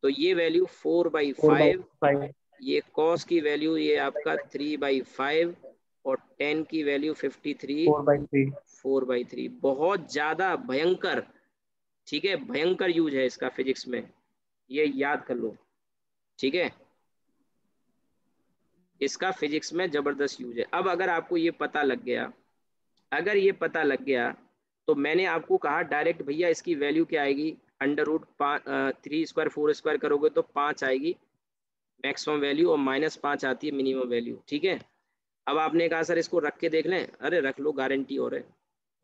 तो ये वैल्यू 4/5, ये cos की वैल्यू ये आपका 3/5 और tan की वैल्यू 53 4/3। बहुत ज्यादा भयंकर, ठीक है, भयंकर यूज है इसका फिजिक्स में, ये याद कर लो, ठीक है, इसका फिजिक्स में जबरदस्त यूज है। अब अगर आपको ये पता लग गया, अगर ये पता लग गया, तो मैंने आपको कहा डायरेक्ट भैया इसकी वैल्यू क्या आएगी, √3² 4² करोगे तो 5 आएगी मैक्सिमम वैल्यू, और -5 आती है मिनिमम वैल्यू, ठीक है। अब आपने कहा सर इसको रख के देख लें, अरे रख लो, गारंटी हो रहा है,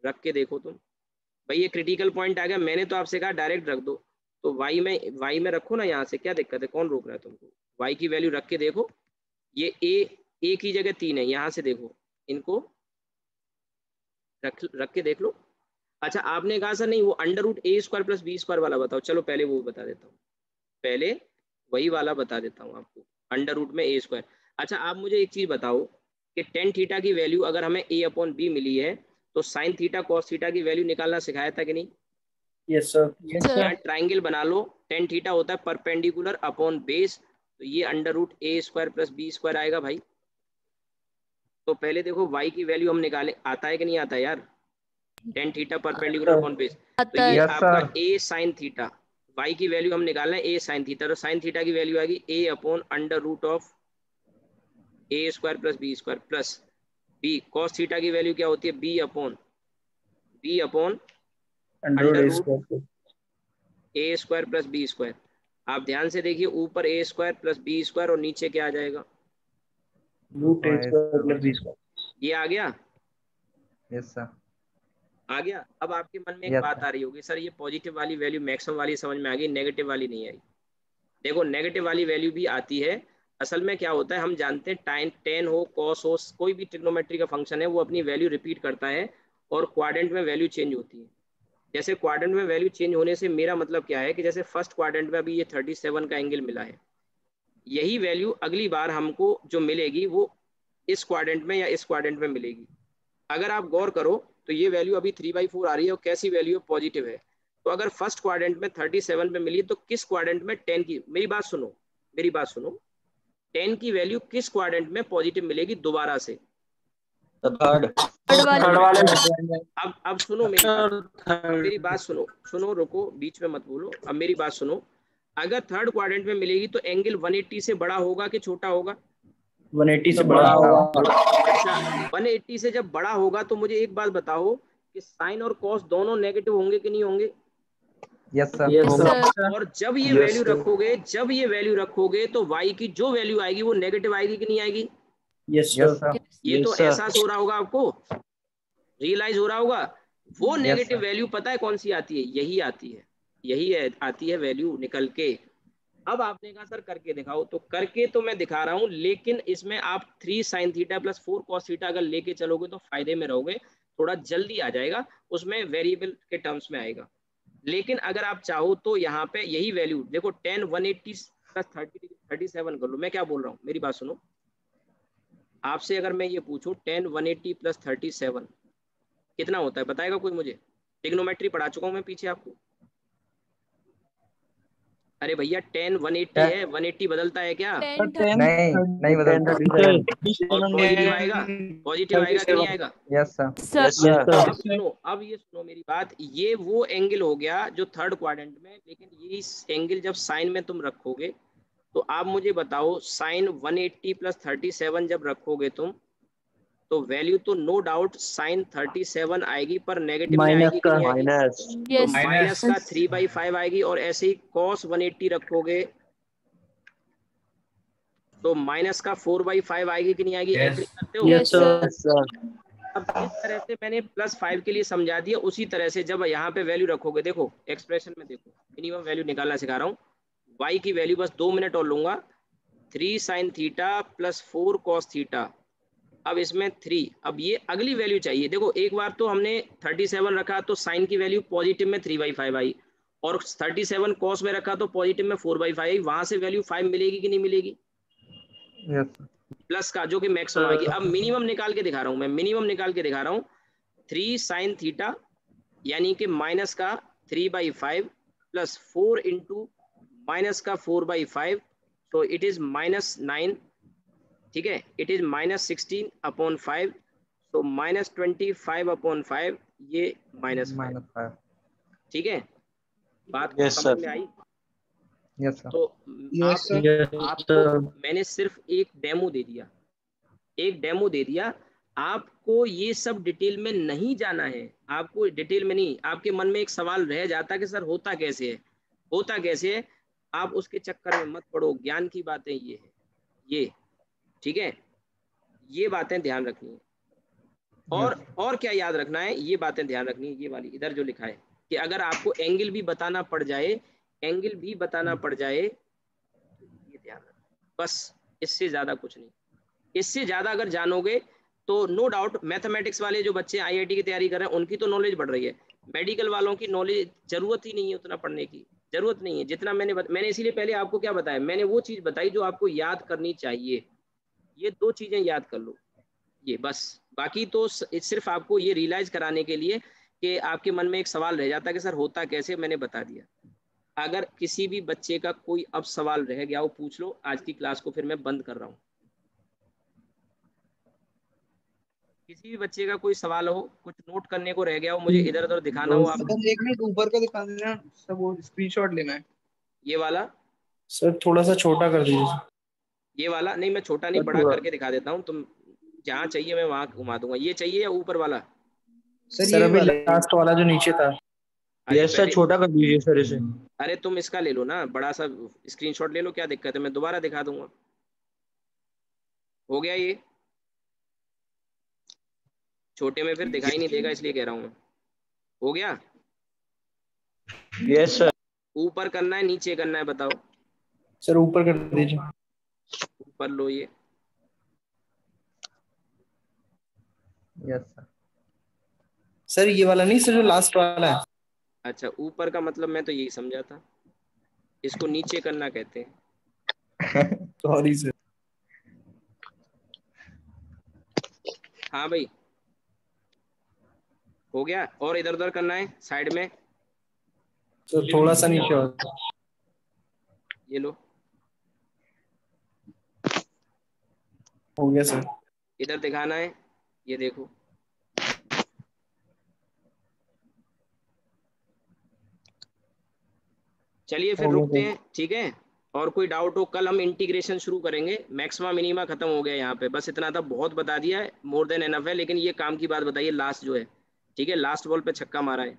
रख के देखो तुम। भाई ये क्रिटिकल पॉइंट आ गया, मैंने तो आपसे कहा डायरेक्ट रख दो, तो वाई में रखो ना, यहाँ से क्या दिक्कत है, कौन रोक रहा है तुमको? वाई की वैल्यू रख के देखो, ये ए की जगह 3 है, यहाँ से देखो, इनको रख के देख लो। अच्छा आपने कहा सर नहीं वो √a² + b² वाला बताओ, चलो पहले वो बता देता हूँ, पहले वही वाला बता देता हूँ आपको, अंडर रूट में a²। अच्छा आप मुझे एक चीज बताओ कि tan थीटा की वैल्यू अगर हमें a/b मिली है, तो sin थीटा cos थीटा की वैल्यू निकालना सिखाया था कि नहीं? Yes sir. यहाँ ट्राइंगल बना लो, tan थीटा होता है परपेंडिकुलर अपॉन बेस, तो ये √a² + b² आएगा भाई। तो पहले देखो y की वैल्यू हम निकालें, आता है कि नहीं आता है यार, tan theta perpendicular upon base, तो ये आपका a sin थीटा, y की वैल्यू हम निकालना है a sin थीटा, तो sin थीटा की वैल्यू आएगी a/√a² + b² plus b। cos theta की वैल्यू क्या होती है, b/√a² + b²। आप ध्यान से देखिए, ऊपर a² + b² और नीचे क्या आ जाएगा, √a² + b²। ये आ गया। Yes sir. आ गया। अब आपके मन में एक Yes, बात sir. आ रही होगी, सर ये पॉजिटिव वाली वैल्यू मैक्सिमम वाली समझ में आ गई, नेगेटिव वाली नहीं आई। देखो नेगेटिव वाली वैल्यू भी आती है। असल में क्या होता है, हम जानते हैं टाइन टेन हो कॉस हो कोई भी ट्रिग्नोमेट्री का फंक्शन है वो अपनी वैल्यू रिपीट करता है और क्वाड्रेंट में वैल्यू चेंज होती है। जैसे क्वाड्रेंट में वैल्यू चेंज होने से मेरा मतलब क्या है कि जैसे फर्स्ट क्वाड्रेंट में अभी ये 37 का एंगल मिला है, यही वैल्यू अगली बार हमको जो मिलेगी वो इस क्वाड्रेंट में या इस क्वाड्रेंट में मिलेगी। अगर आप गौर करो तो ये वैल्यू अभी 3/4 आ रही है और कैसी वैल्यू है, पॉजिटिव है। तो अगर फर्स्ट क्वाड्रेंट में 37 पे मिली तो किस क्वाड्रेंट में 10 की, मेरी बात सुनो, मेरी बात सुनो, 10 की वैल्यू किस क्वाड्रेंट में पॉजिटिव मिलेगी दोबारा से? थर्ड थर्ड वाले अब सुनो मेरी बात सुनो, रुको बीच में मत बोलो, अब मेरी बात सुनो। अगर थर्ड क्वाड्रेंट में मिलेगी तो एंगल 180 से बड़ा होगा कि छोटा होगा? 180 से बड़ा होगा। अच्छा 180 से जब बड़ा होगा तो मुझे एक बात बताओ कि साइन और कॉस दोनों नेगेटिव होंगे कि नहीं होंगे? Yes, sir. Yes, sir. और जब ये वैल्यू रखोगे तो y की जो वैल्यू आएगी वो नेगेटिव आएगी कि नहीं आएगी? Yes Yes, sir. sir. ये तो एहसास हो रहा होगा आपको, रियलाइज हो रहा होगा। वो नेगेटिव वैल्यू पता है कौन सी आती है? यही आती है वैल्यू निकल के। अब आपने कहा सर करके दिखाओ, तो करके तो मैं दिखा रहा हूं, लेकिन इसमें आप 3 sin theta plus 4 cos theta अगर लेके चलोगे तो फायदे में रहोगे, थोड़ा जल्दी आ जाएगा, उसमें वेरिएबल के टर्म्स में आएगा। लेकिन अगर आप चाहो तो यहाँ पे यही वैल्यू देखो 10 180 प्लस 37 कर लो। मैं क्या बोल रहा हूँ, मेरी बात सुनो, आपसे अगर मैं ये पूछूं 10 180 प्लस 37 कितना होता है, बताएगा कोई मुझे? ट्रिग्नोमेट्री पढ़ा चुका हूं मैं पीछे आपको। अरे भैया 10 180 है, 180 बदलता है क्या? नहीं बदलता। और पॉजिटिव आएगा कि नहीं आएगा? Yes, sir. अब सुनो, अब ये सुनो मेरी बात, ये वो एंगल हो गया जो थर्ड क्वाड्रेंट में, लेकिन ये एंगल जब साइन में तुम रखोगे तो आप मुझे बताओ साइन 180 प्लस 37 जब रखोगे तुम तो वैल्यू तो नो डाउट साइन 37 आएगी, पर नेगेटिव में आएगी कि नहीं आएगी? तो माइनस का 3/5 आएगी। और ऐसे ही cos 180 रखोगे तो माइनस का 4/5 आएगी कि नहीं आएगी? एग्री करते हो? Yes sir. अब जिस तरह से मैंने +5 के लिए समझा दिया, उसी तरह से जब यहाँ पे वैल्यू रखोगे, देखो एक्सप्रेशन में देखो, मिनिमम वैल्यू निकालना सिखा रहा हूँ। y की वैल्यू बस 2 मिनट और लूंगा, 3 sin theta plus 4 cos theta. अब इसमें 3, अब ये अगली वैल्यू चाहिए। देखो एक बार तो हमने 37 रखा तो साइन की वैल्यू पॉजिटिव में 3/5 आई, और 37 कॉस में रखा तो पॉजिटिव में 4/5 आई। वहां से वैल्यू 5 मिलेगी कि नहीं मिलेगी? Yes, sir. प्लस का जो कि मैक्सिमम आएगी। अब मिनिमम निकाल के दिखा रहा हूं मैं, 3 sin थीटा यानी कि माइनस का 3/5 प्लस 4 इंटू माइनस का 4/5, तो इट इज -9, ठीक है, इट इज -16/5, तो -25/5, ये -5, ठीक है। बात को समझ में आई? Yes, sir. तो आपको मैंने सिर्फ एक डेमो दे दिया, आपको ये सब डिटेल में नहीं जाना है, आपको डिटेल में नहीं। आपके मन में एक सवाल रह जाता कि सर होता कैसे है, आप उसके चक्कर में मत पड़ो, ज्ञान की बातें ये है, ये ठीक है, ये बातें ध्यान रखनी है। और क्या याद रखना है, ये बातें ध्यान रखनी है, ये वाली इधर जो लिखा है कि अगर आपको एंगल भी बताना पड़ जाए, ये ध्यान रखना, बस इससे ज्यादा कुछ नहीं। इससे ज्यादा अगर जानोगे तो नो डाउट मैथमेटिक्स वाले जो बच्चे आईआईटी की तैयारी कर रहे हैं उनकी तो नॉलेज बढ़ रही है, मेडिकल वालों की नॉलेज जरूरत ही नहीं है, उतना पढ़ने की जरूरत नहीं है जितना मैंने इसीलिए पहले आपको क्या बताया, मैंने वो चीज बताई जो आपको याद करनी चाहिए। ये 2 चीजें याद कर लो, ये बस। बाकी तो सिर्फ आपको ये रियलाइज कराने के लिए कि आपके मन में एक सवाल रह जाता है कि सर होता कैसे, मैंने बता दिया। अगर किसी भी बच्चे का कोई अब सवाल रह गया हो पूछ लो, आज की क्लास को फिर मैं बंद कर रहा हूँ। किसी भी बच्चे का कोई सवाल हो, कुछ नोट करने को रह गया हो, मुझे इधर उधर दिखाना हो, आप एक मिनट ऊपर का दिखा देना, सब वो स्क्रीनशॉट लेना है। ये वाला सर थोड़ा सा छोटा कर दीजिए। ये वाला नहीं, मैं छोटा नहीं बड़ा करके दिखा देता हूँ, तुम जहाँ चाहिए मैं वहां घुमा दूंगा। ये चाहिए या ऊपर वाला? सर अभी लास्ट वाला जो नीचे था। यस सर, छोटा कर दीजिए सर इसे। अरे तुम इसका ले लो ना, बड़ा सा स्क्रीनशॉट ले लो, क्या दिक्कत है, मैं दोबारा दिखा दूंगा। हो गया, ये छोटे में फिर दिखाई नहीं देगा, इसलिए कह रहा हूँ मैं। हो गया? Yes sir. ऊपर करना है नीचे करना है बताओ? सर ऊपर कर दीजिए। ऊपर लो ये। Yes sir. सर ये वाला नहीं सर, जो लास्ट वाला है। अच्छा, ऊपर का मतलब मैं तो यही समझा था, इसको नीचे करना कहते हैं। Sorry sir. हाँ भाई, हो गया? और इधर उधर करना है साइड में। सर थोड़ा सा नीचे और। ये लो, हो गया सर। इधर दिखाना है, ये देखो। चलिए फिर हो गया रुकते सर। हैं, ठीक है? और कोई डाउट हो, कल हम इंटीग्रेशन शुरू करेंगे। मैक्सिमा मिनिमा खत्म हो गया यहाँ पे, बस इतना था, बहुत बता दिया है, मोर देन एनफ है। लेकिन ये काम की बात बताइए, लास्ट जो है, ठीक है, लास्ट बॉल पे छक्का मारा है।